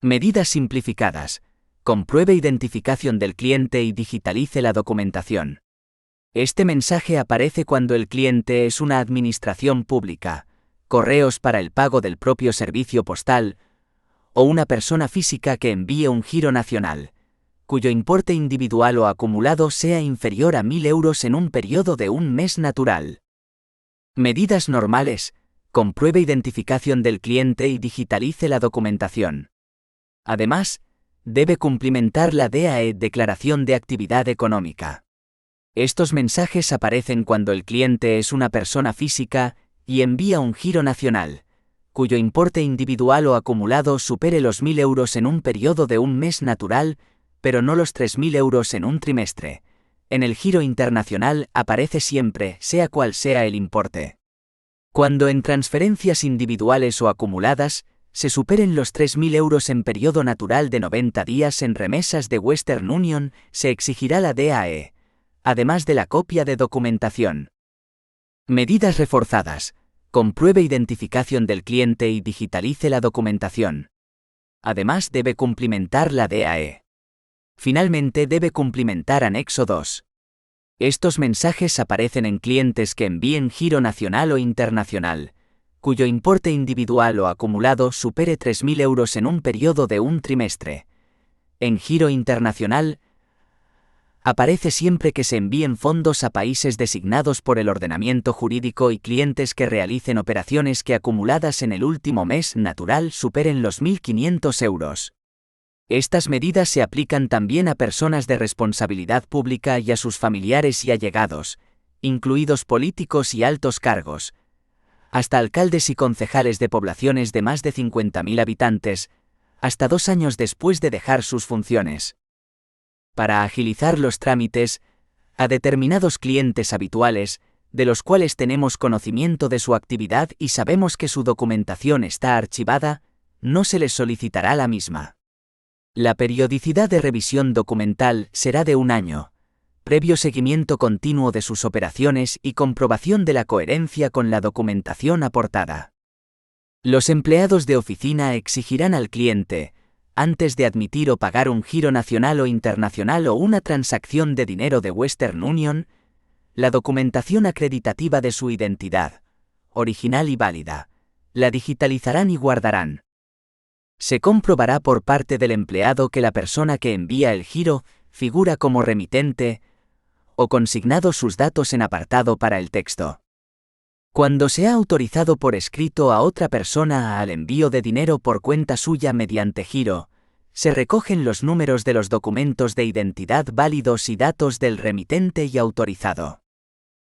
Medidas simplificadas. Compruebe identificación del cliente y digitalice la documentación. Este mensaje aparece cuando el cliente es una administración pública, correos para el pago del propio servicio postal, o una persona física que envíe un giro nacional, cuyo importe individual o acumulado sea inferior a 1.000 euros en un periodo de un mes natural. Medidas normales. Compruebe identificación del cliente y digitalice la documentación. Además, debe cumplimentar la DAE, Declaración de Actividad Económica. Estos mensajes aparecen cuando el cliente es una persona física y envía un giro nacional, cuyo importe individual o acumulado supere los 1.000 euros en un periodo de un mes natural, pero no los 3.000 euros en un trimestre. En el giro internacional aparece siempre, sea cual sea el importe. Cuando en transferencias individuales o acumuladas, se superen los 3.000 euros en periodo natural de 90 días en remesas de Western Union, se exigirá la DAE, además de la copia de documentación. Medidas reforzadas. Compruebe identificación del cliente y digitalice la documentación. Además debe cumplimentar la DAE. Finalmente debe cumplimentar anexo 2. Estos mensajes aparecen en clientes que envíen giro nacional o internacional, cuyo importe individual o acumulado supere 3.000 euros en un periodo de un trimestre. En giro internacional, aparece siempre que se envíen fondos a países designados por el ordenamiento jurídico y clientes que realicen operaciones que acumuladas en el último mes natural superen los 1.500 euros. Estas medidas se aplican también a personas de responsabilidad pública y a sus familiares y allegados, incluidos políticos y altos cargos, hasta alcaldes y concejales de poblaciones de más de 50.000 habitantes, hasta 2 años después de dejar sus funciones. Para agilizar los trámites, a determinados clientes habituales, de los cuales tenemos conocimiento de su actividad y sabemos que su documentación está archivada, no se les solicitará la misma. La periodicidad de revisión documental será de 1 año, previo seguimiento continuo de sus operaciones y comprobación de la coherencia con la documentación aportada. Los empleados de oficina exigirán al cliente, antes de admitir o pagar un giro nacional o internacional o una transacción de dinero de Western Union, la documentación acreditativa de su identidad, original y válida. La digitalizarán y guardarán. Se comprobará por parte del empleado que la persona que envía el giro figura como remitente, o consignado sus datos en apartado para el texto. Cuando se ha autorizado por escrito a otra persona al envío de dinero por cuenta suya mediante giro, se recogen los números de los documentos de identidad válidos y datos del remitente y autorizado.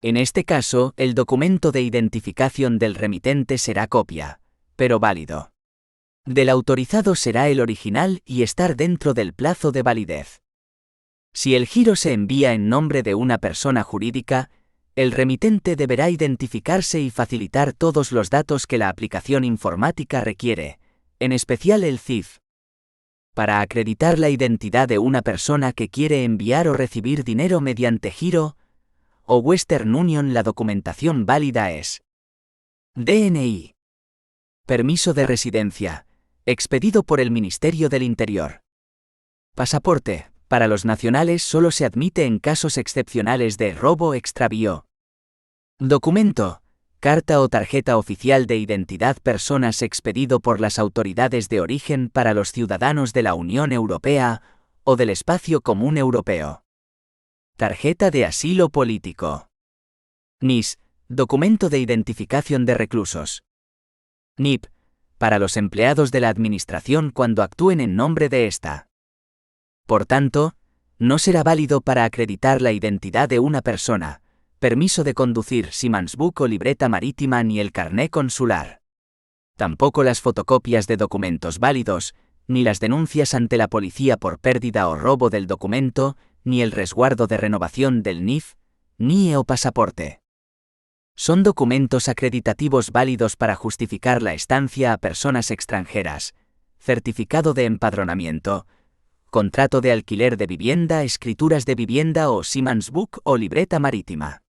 En este caso, el documento de identificación del remitente será copia, pero válido. Del autorizado será el original y estar dentro del plazo de validez. Si el giro se envía en nombre de una persona jurídica, el remitente deberá identificarse y facilitar todos los datos que la aplicación informática requiere, en especial el CIF. Para acreditar la identidad de una persona que quiere enviar o recibir dinero mediante giro o Western Union, la documentación válida es DNI. Permiso de residencia, expedido por el Ministerio del Interior. Pasaporte. Para los nacionales solo se admite en casos excepcionales de robo o extravío. Documento. Carta o tarjeta oficial de identidad personas expedido por las autoridades de origen para los ciudadanos de la Unión Europea o del Espacio Común Europeo. Tarjeta de asilo político. NIS. Documento de identificación de reclusos. NIP. Para los empleados de la Administración cuando actúen en nombre de esta. Por tanto, no será válido para acreditar la identidad de una persona, permiso de conducir Simansbook o libreta marítima ni el carné consular. Tampoco las fotocopias de documentos válidos, ni las denuncias ante la policía por pérdida o robo del documento, ni el resguardo de renovación del NIF, ni o pasaporte. Son documentos acreditativos válidos para justificar la estancia a personas extranjeras, certificado de empadronamiento, contrato de alquiler de vivienda, escrituras de vivienda o Simansbook o libreta marítima.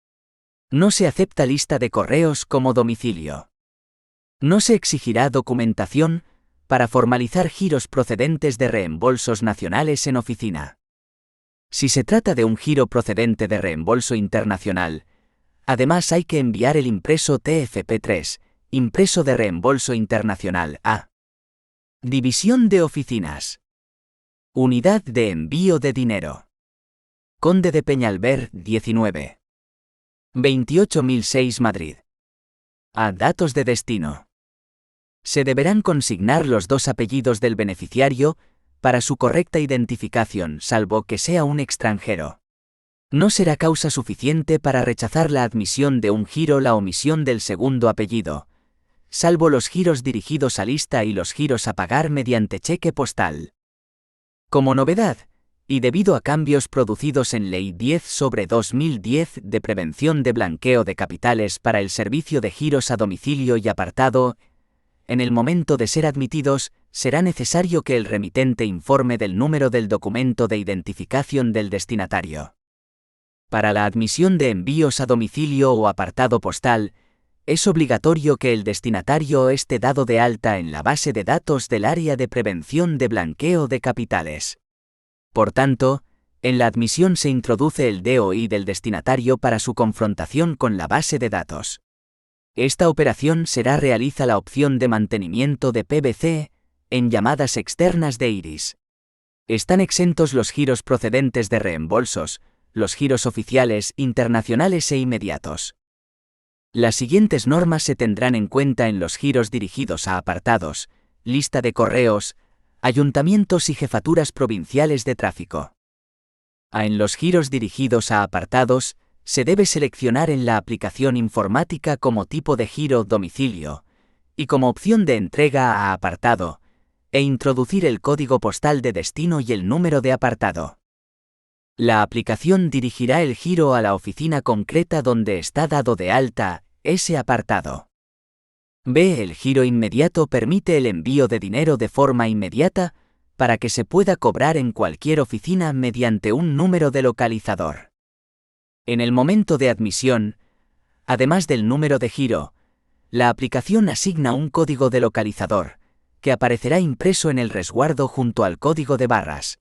No se acepta lista de correos como domicilio. No se exigirá documentación para formalizar giros procedentes de reembolsos nacionales en oficina. Si se trata de un giro procedente de reembolso internacional, además hay que enviar el impreso TFP3, impreso de reembolso internacional a División de Oficinas. Unidad de envío de dinero. Conde de Peñalver, 19. 28.006 Madrid. A datos de destino. Se deberán consignar los 2 apellidos del beneficiario para su correcta identificación, salvo que sea un extranjero. No será causa suficiente para rechazar la admisión de un giro la omisión del segundo apellido, salvo los giros dirigidos a lista y los giros a pagar mediante cheque postal. Como novedad, y debido a cambios producidos en Ley 10/2010 de prevención de blanqueo de capitales para el servicio de giros a domicilio y apartado, en el momento de ser admitidos, será necesario que el remitente informe del número del documento de identificación del destinatario. Para la admisión de envíos a domicilio o apartado postal, es obligatorio que el destinatario esté dado de alta en la base de datos del Área de Prevención de Blanqueo de Capitales. Por tanto, en la admisión se introduce el DOI del destinatario para su confrontación con la base de datos. Esta operación realiza la opción de mantenimiento de PBC en llamadas externas de Iris. Están exentos los giros procedentes de reembolsos, los giros oficiales, internacionales e inmediatos. Las siguientes normas se tendrán en cuenta en los giros dirigidos a apartados, lista de correos, ayuntamientos y jefaturas provinciales de tráfico. En los giros dirigidos a apartados, se debe seleccionar en la aplicación informática como tipo de giro domicilio y como opción de entrega a apartado, e introducir el código postal de destino y el número de apartado. La aplicación dirigirá el giro a la oficina concreta donde está dado de alta ese apartado. B. El giro inmediato permite el envío de dinero de forma inmediata para que se pueda cobrar en cualquier oficina mediante un número de localizador. En el momento de admisión, además del número de giro, la aplicación asigna un código de localizador, que aparecerá impreso en el resguardo junto al código de barras.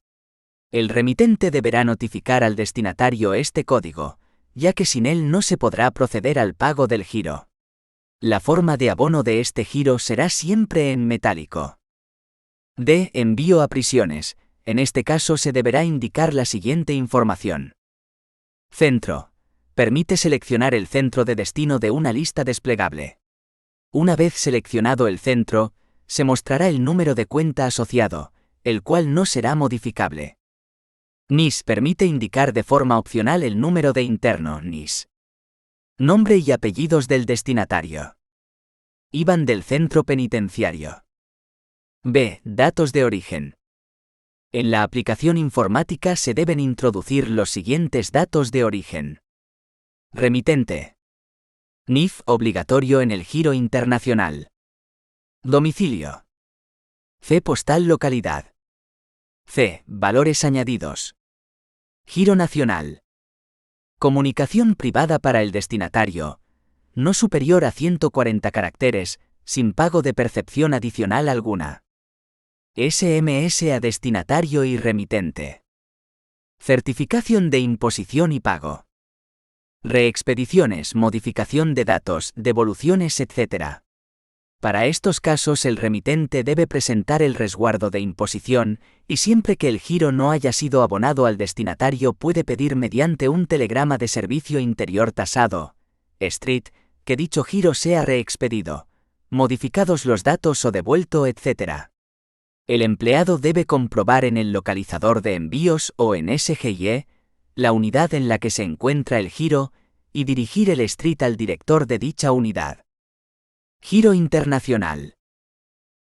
El remitente deberá notificar al destinatario este código, ya que sin él no se podrá proceder al pago del giro. La forma de abono de este giro será siempre en metálico. D. Envío a prisiones. En este caso se deberá indicar la siguiente información. Centro. Permite seleccionar el centro de destino de una lista desplegable. Una vez seleccionado el centro, se mostrará el número de cuenta asociado, el cual no será modificable. NIS permite indicar de forma opcional el número de interno NIS. Nombre y apellidos del destinatario. IBAN del centro penitenciario. B. Datos de origen. En la aplicación informática se deben introducir los siguientes datos de origen. Remitente. NIF obligatorio en el giro internacional. Domicilio. C. Postal localidad. C. Valores añadidos. Giro nacional. Comunicación privada para el destinatario, no superior a 140 caracteres, sin pago de percepción adicional alguna. SMS a destinatario y remitente. Certificación de imposición y pago. Reexpediciones, modificación de datos, devoluciones, etc. Para estos casos el remitente debe presentar el resguardo de imposición, y siempre que el giro no haya sido abonado al destinatario puede pedir mediante un telegrama de servicio interior tasado, STREET, que dicho giro sea reexpedido, modificados los datos o devuelto, etc. El empleado debe comprobar en el localizador de envíos o en SGIE la unidad en la que se encuentra el giro y dirigir el STREET al director de dicha unidad. Giro internacional.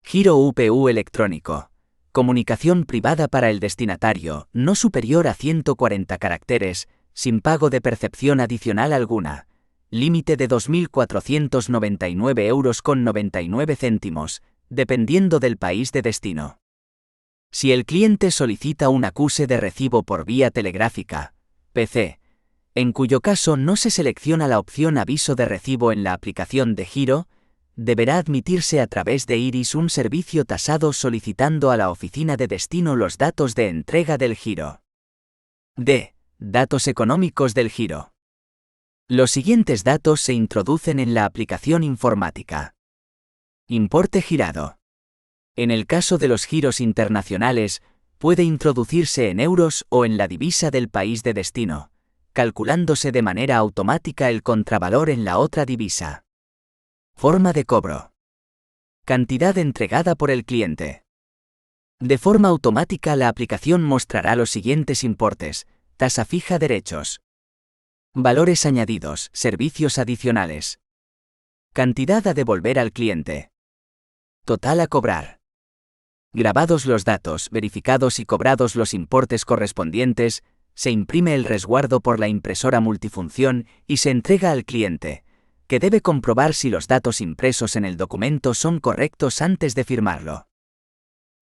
Giro UPU electrónico. Comunicación privada para el destinatario, no superior a 140 caracteres, sin pago de percepción adicional alguna. Límite de 2.499,99 €, dependiendo del país de destino. Si el cliente solicita un acuse de recibo por vía telegráfica, PC, en cuyo caso no se selecciona la opción aviso de recibo en la aplicación de giro, deberá admitirse a través de IRIS un servicio tasado solicitando a la oficina de destino los datos de entrega del giro. D. Datos económicos del giro. Los siguientes datos se introducen en la aplicación informática. Importe girado. En el caso de los giros internacionales, puede introducirse en euros o en la divisa del país de destino, calculándose de manera automática el contravalor en la otra divisa. Forma de cobro. Cantidad entregada por el cliente. De forma automática la aplicación mostrará los siguientes importes: tasa fija, derechos. Valores añadidos, servicios adicionales. Cantidad a devolver al cliente. Total a cobrar. Grabados los datos, verificados y cobrados los importes correspondientes, se imprime el resguardo por la impresora multifunción y se entrega al cliente, que debe comprobar si los datos impresos en el documento son correctos antes de firmarlo.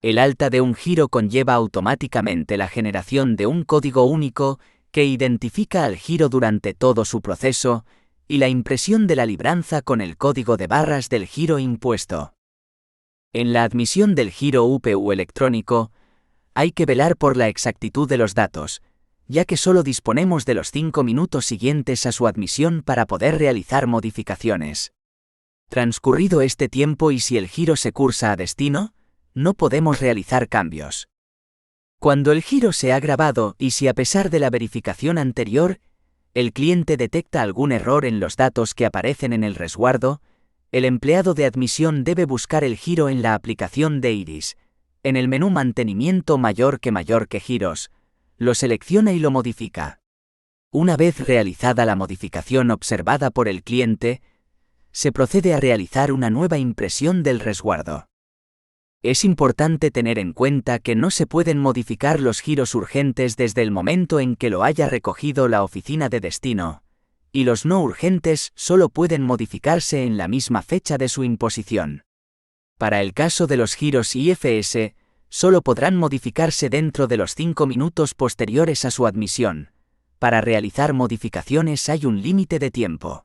El alta de un giro conlleva automáticamente la generación de un código único que identifica al giro durante todo su proceso y la impresión de la libranza con el código de barras del giro impuesto. En la admisión del giro UPU electrónico, hay que velar por la exactitud de los datos, ya que solo disponemos de los 5 minutos siguientes a su admisión para poder realizar modificaciones. Transcurrido este tiempo y si el giro se cursa a destino, no podemos realizar cambios. Cuando el giro se ha grabado y si a pesar de la verificación anterior, el cliente detecta algún error en los datos que aparecen en el resguardo, el empleado de admisión debe buscar el giro en la aplicación de IRIS, en el menú Mantenimiento mayor que giros, lo selecciona y lo modifica. Una vez realizada la modificación observada por el cliente, se procede a realizar una nueva impresión del resguardo. Es importante tener en cuenta que no se pueden modificar los giros urgentes desde el momento en que lo haya recogido la oficina de destino, y los no urgentes solo pueden modificarse en la misma fecha de su imposición. Para el caso de los giros IFS, solo podrán modificarse dentro de los 5 minutos posteriores a su admisión. Para realizar modificaciones hay un límite de tiempo.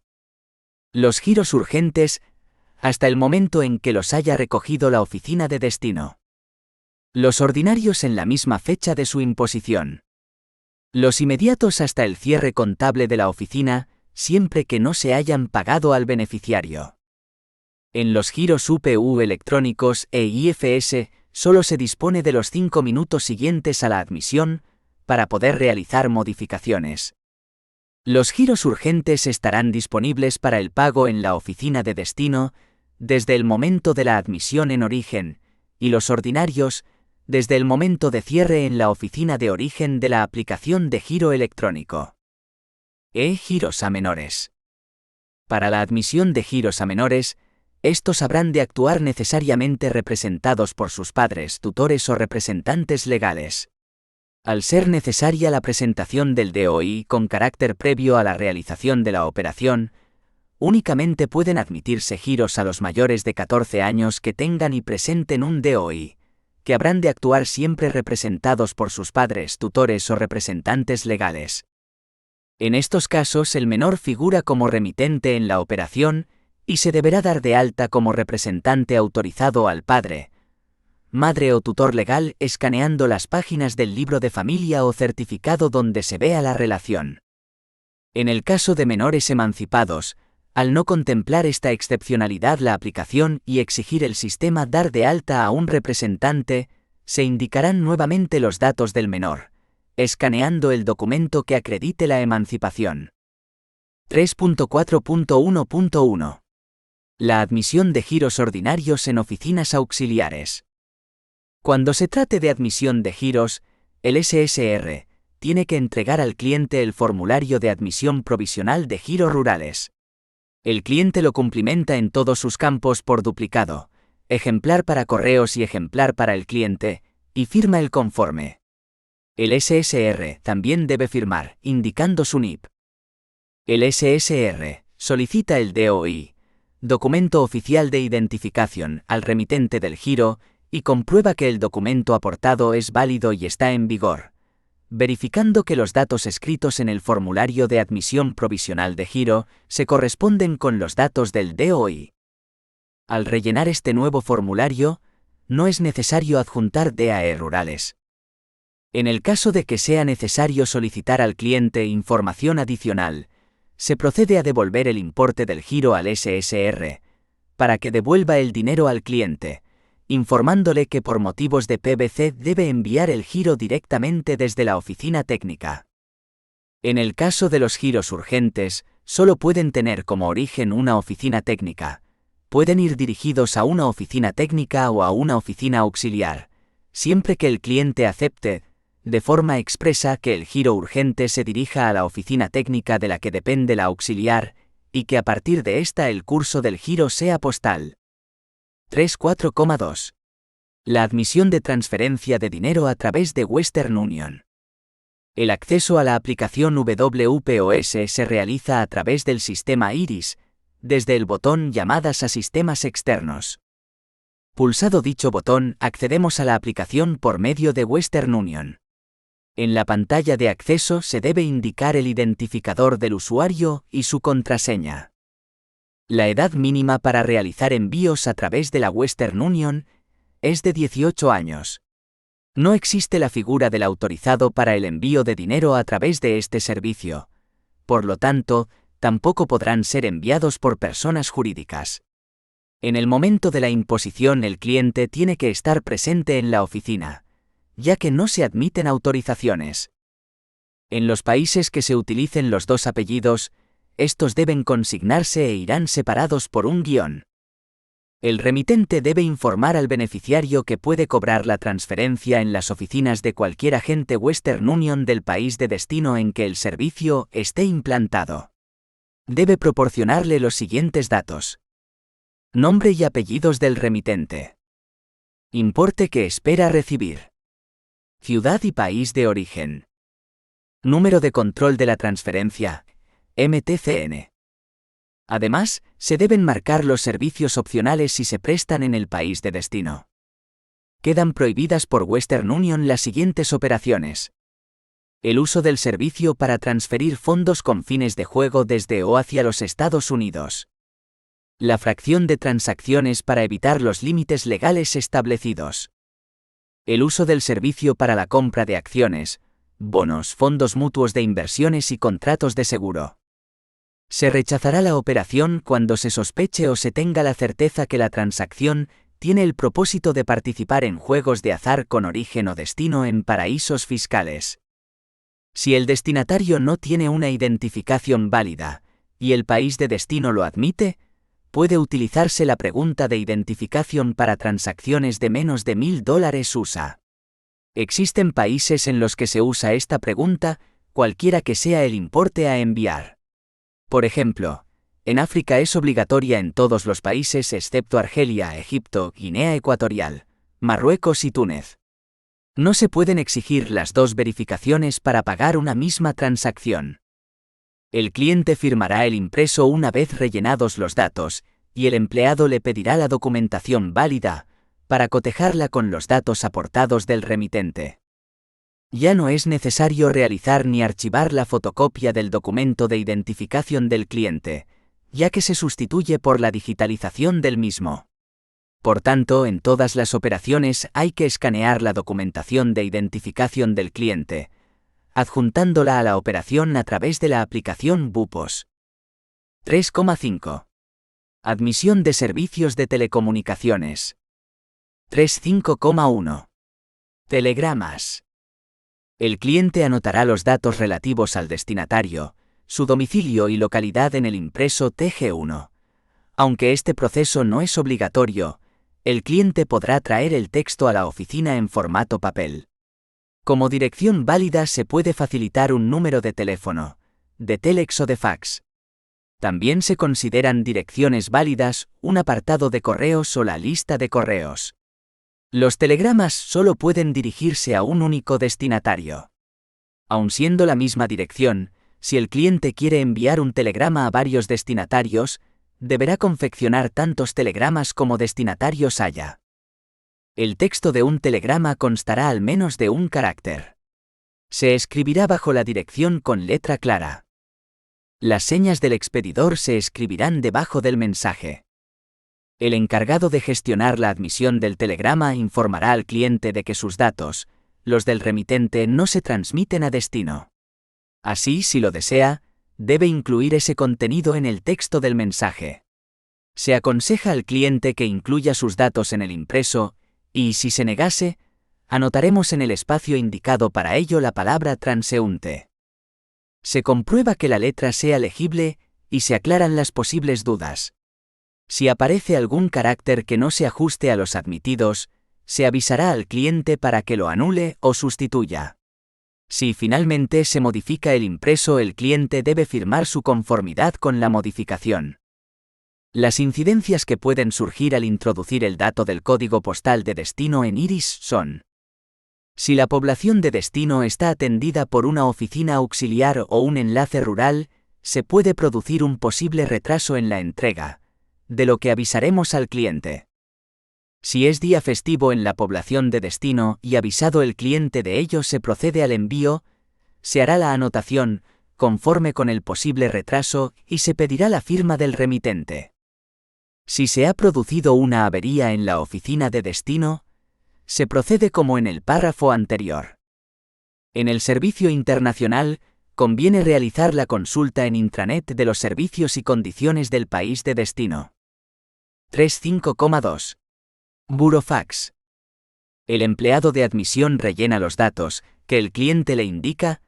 Los giros urgentes, hasta el momento en que los haya recogido la oficina de destino. Los ordinarios en la misma fecha de su imposición. Los inmediatos hasta el cierre contable de la oficina, siempre que no se hayan pagado al beneficiario. En los giros UPU electrónicos e IFS, solo se dispone de los 5 minutos siguientes a la admisión, para poder realizar modificaciones. Los giros urgentes estarán disponibles para el pago en la oficina de destino, desde el momento de la admisión en origen, y los ordinarios, desde el momento de cierre en la oficina de origen de la aplicación de giro electrónico. Giros a menores. Para la admisión de giros a menores, estos habrán de actuar necesariamente representados por sus padres, tutores o representantes legales. Al ser necesaria la presentación del DOI con carácter previo a la realización de la operación, únicamente pueden admitirse giros a los mayores de 14 años que tengan y presenten un DOI, que habrán de actuar siempre representados por sus padres, tutores o representantes legales. En estos casos el menor figura como remitente en la operación y se deberá dar de alta como representante autorizado al padre, madre o tutor legal escaneando las páginas del libro de familia o certificado donde se vea la relación. En el caso de menores emancipados, al no contemplar esta excepcionalidad la aplicación y exigir el sistema dar de alta a un representante, se indicarán nuevamente los datos del menor, escaneando el documento que acredite la emancipación. 3.4.1.1. La admisión de giros ordinarios en oficinas auxiliares. Cuando se trate de admisión de giros, el SSR tiene que entregar al cliente el formulario de admisión provisional de giros rurales. El cliente lo cumplimenta en todos sus campos por duplicado, ejemplar para correos y ejemplar para el cliente, y firma el conforme. El SSR también debe firmar, indicando su NIP. El SSR solicita el DOI, documento oficial de identificación, al remitente del giro, y comprueba que el documento aportado es válido y está en vigor, verificando que los datos escritos en el formulario de admisión provisional de giro se corresponden con los datos del DOI. Al rellenar este nuevo formulario, no es necesario adjuntar DAE rurales. En el caso de que sea necesario solicitar al cliente información adicional, se procede a devolver el importe del giro al SSR, para que devuelva el dinero al cliente, informándole que por motivos de PBC debe enviar el giro directamente desde la oficina técnica. En el caso de los giros urgentes, solo pueden tener como origen una oficina técnica. Pueden ir dirigidos a una oficina técnica o a una oficina auxiliar, siempre que el cliente acepte, de forma expresa, que el giro urgente se dirija a la oficina técnica de la que depende la auxiliar, y que a partir de esta el curso del giro sea postal. 3.4.2. La admisión de transferencia de dinero a través de Western Union. El acceso a la aplicación WPOS se realiza a través del sistema Iris, desde el botón Llamadas a sistemas externos. Pulsado dicho botón, accedemos a la aplicación por medio de Western Union. En la pantalla de acceso se debe indicar el identificador del usuario y su contraseña. La edad mínima para realizar envíos a través de la Western Union es de 18 años. No existe la figura del autorizado para el envío de dinero a través de este servicio. Por lo tanto, tampoco podrán ser enviados por personas jurídicas. En el momento de la imposición el cliente tiene que estar presente en la oficina, ya que no se admiten autorizaciones. En los países que se utilicen los dos apellidos, estos deben consignarse e irán separados por un guión. El remitente debe informar al beneficiario que puede cobrar la transferencia en las oficinas de cualquier agente Western Union del país de destino en que el servicio esté implantado. Debe proporcionarle los siguientes datos: nombre y apellidos del remitente, importe que espera recibir, ciudad y país de origen, número de control de la transferencia, MTCN. Además, se deben marcar los servicios opcionales si se prestan en el país de destino. Quedan prohibidas por Western Union las siguientes operaciones: el uso del servicio para transferir fondos con fines de juego desde o hacia los Estados Unidos, la fracción de transacciones para evitar los límites legales establecidos, el uso del servicio para la compra de acciones, bonos, fondos mutuos de inversiones y contratos de seguro. Se rechazará la operación cuando se sospeche o se tenga la certeza que la transacción tiene el propósito de participar en juegos de azar con origen o destino en paraísos fiscales. Si el destinatario no tiene una identificación válida, y el país de destino lo admite, puede utilizarse la pregunta de identificación para transacciones de menos de $1,000 USA. Existen países en los que se usa esta pregunta, cualquiera que sea el importe a enviar. Por ejemplo, en África es obligatoria en todos los países excepto Argelia, Egipto, Guinea Ecuatorial, Marruecos y Túnez. No se pueden exigir las dos verificaciones para pagar una misma transacción. El cliente firmará el impreso una vez rellenados los datos, y el empleado le pedirá la documentación válida, para cotejarla con los datos aportados del remitente. Ya no es necesario realizar ni archivar la fotocopia del documento de identificación del cliente, ya que se sustituye por la digitalización del mismo. Por tanto, en todas las operaciones hay que escanear la documentación de identificación del cliente, adjuntándola a la operación a través de la aplicación BUPOS. 3,5. Admisión de servicios de telecomunicaciones. 3.5,1. Telegramas. El cliente anotará los datos relativos al destinatario, su domicilio y localidad en el impreso TG1. Aunque este proceso no es obligatorio, el cliente podrá traer el texto a la oficina en formato papel. Como dirección válida se puede facilitar un número de teléfono, de telex o de fax. También se consideran direcciones válidas un apartado de correos o la lista de correos. Los telegramas solo pueden dirigirse a un único destinatario. Aun siendo la misma dirección, si el cliente quiere enviar un telegrama a varios destinatarios, deberá confeccionar tantos telegramas como destinatarios haya. El texto de un telegrama constará al menos de un carácter. Se escribirá bajo la dirección con letra clara. Las señas del expedidor se escribirán debajo del mensaje. El encargado de gestionar la admisión del telegrama informará al cliente de que sus datos, los del remitente, no se transmiten a destino. Así, si lo desea, debe incluir ese contenido en el texto del mensaje. Se aconseja al cliente que incluya sus datos en el impreso, y si se negase, anotaremos en el espacio indicado para ello la palabra transeúnte. Se comprueba que la letra sea legible y se aclaran las posibles dudas. Si aparece algún carácter que no se ajuste a los admitidos, se avisará al cliente para que lo anule o sustituya. Si finalmente se modifica el impreso, el cliente debe firmar su conformidad con la modificación. Las incidencias que pueden surgir al introducir el dato del código postal de destino en IRIS son: si la población de destino está atendida por una oficina auxiliar o un enlace rural, se puede producir un posible retraso en la entrega, de lo que avisaremos al cliente. Si es día festivo en la población de destino y avisado el cliente de ello se procede al envío, se hará la anotación, conforme con el posible retraso, y se pedirá la firma del remitente. Si se ha producido una avería en la oficina de destino, se procede como en el párrafo anterior. En el servicio internacional, conviene realizar la consulta en intranet de los servicios y condiciones del país de destino. 3.5,2. Burofax. El empleado de admisión rellena los datos que el cliente le indica,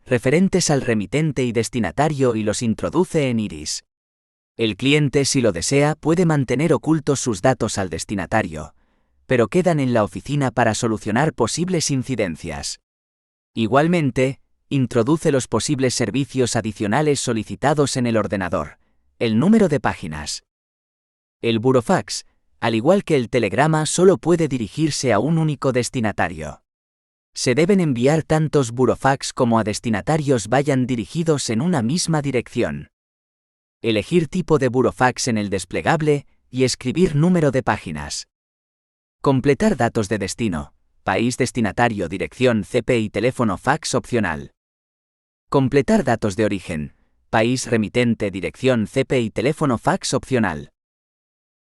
referentes al remitente y destinatario, y los introduce en IRIS. El cliente, si lo desea, puede mantener ocultos sus datos al destinatario, pero quedan en la oficina para solucionar posibles incidencias. Igualmente, introduce los posibles servicios adicionales solicitados en el ordenador, el número de páginas. El burofax, al igual que el telegrama, solo puede dirigirse a un único destinatario. Se deben enviar tantos burofax como a destinatarios vayan dirigidos en una misma dirección. Elegir tipo de burofax en el desplegable y escribir número de páginas. Completar datos de destino, país destinatario, dirección, CP y teléfono fax opcional. Completar datos de origen, país remitente, dirección, CP y teléfono fax opcional.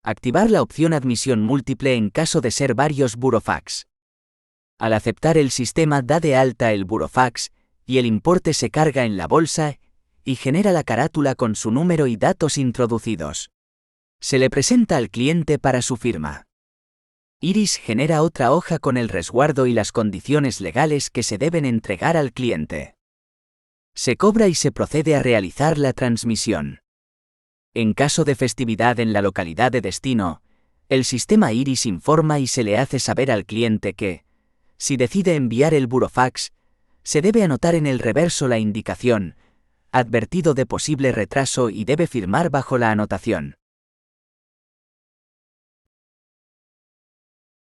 Activar la opción admisión múltiple en caso de ser varios burofax. Al aceptar, el sistema da de alta el burofax y el importe se carga en la bolsa y genera la carátula con su número y datos introducidos. Se le presenta al cliente para su firma. Iris genera otra hoja con el resguardo y las condiciones legales que se deben entregar al cliente. Se cobra y se procede a realizar la transmisión. En caso de festividad en la localidad de destino, el sistema Iris informa y se le hace saber al cliente que, si decide enviar el burofax, se debe anotar en el reverso la indicación, advertido de posible retraso, y debe firmar bajo la anotación.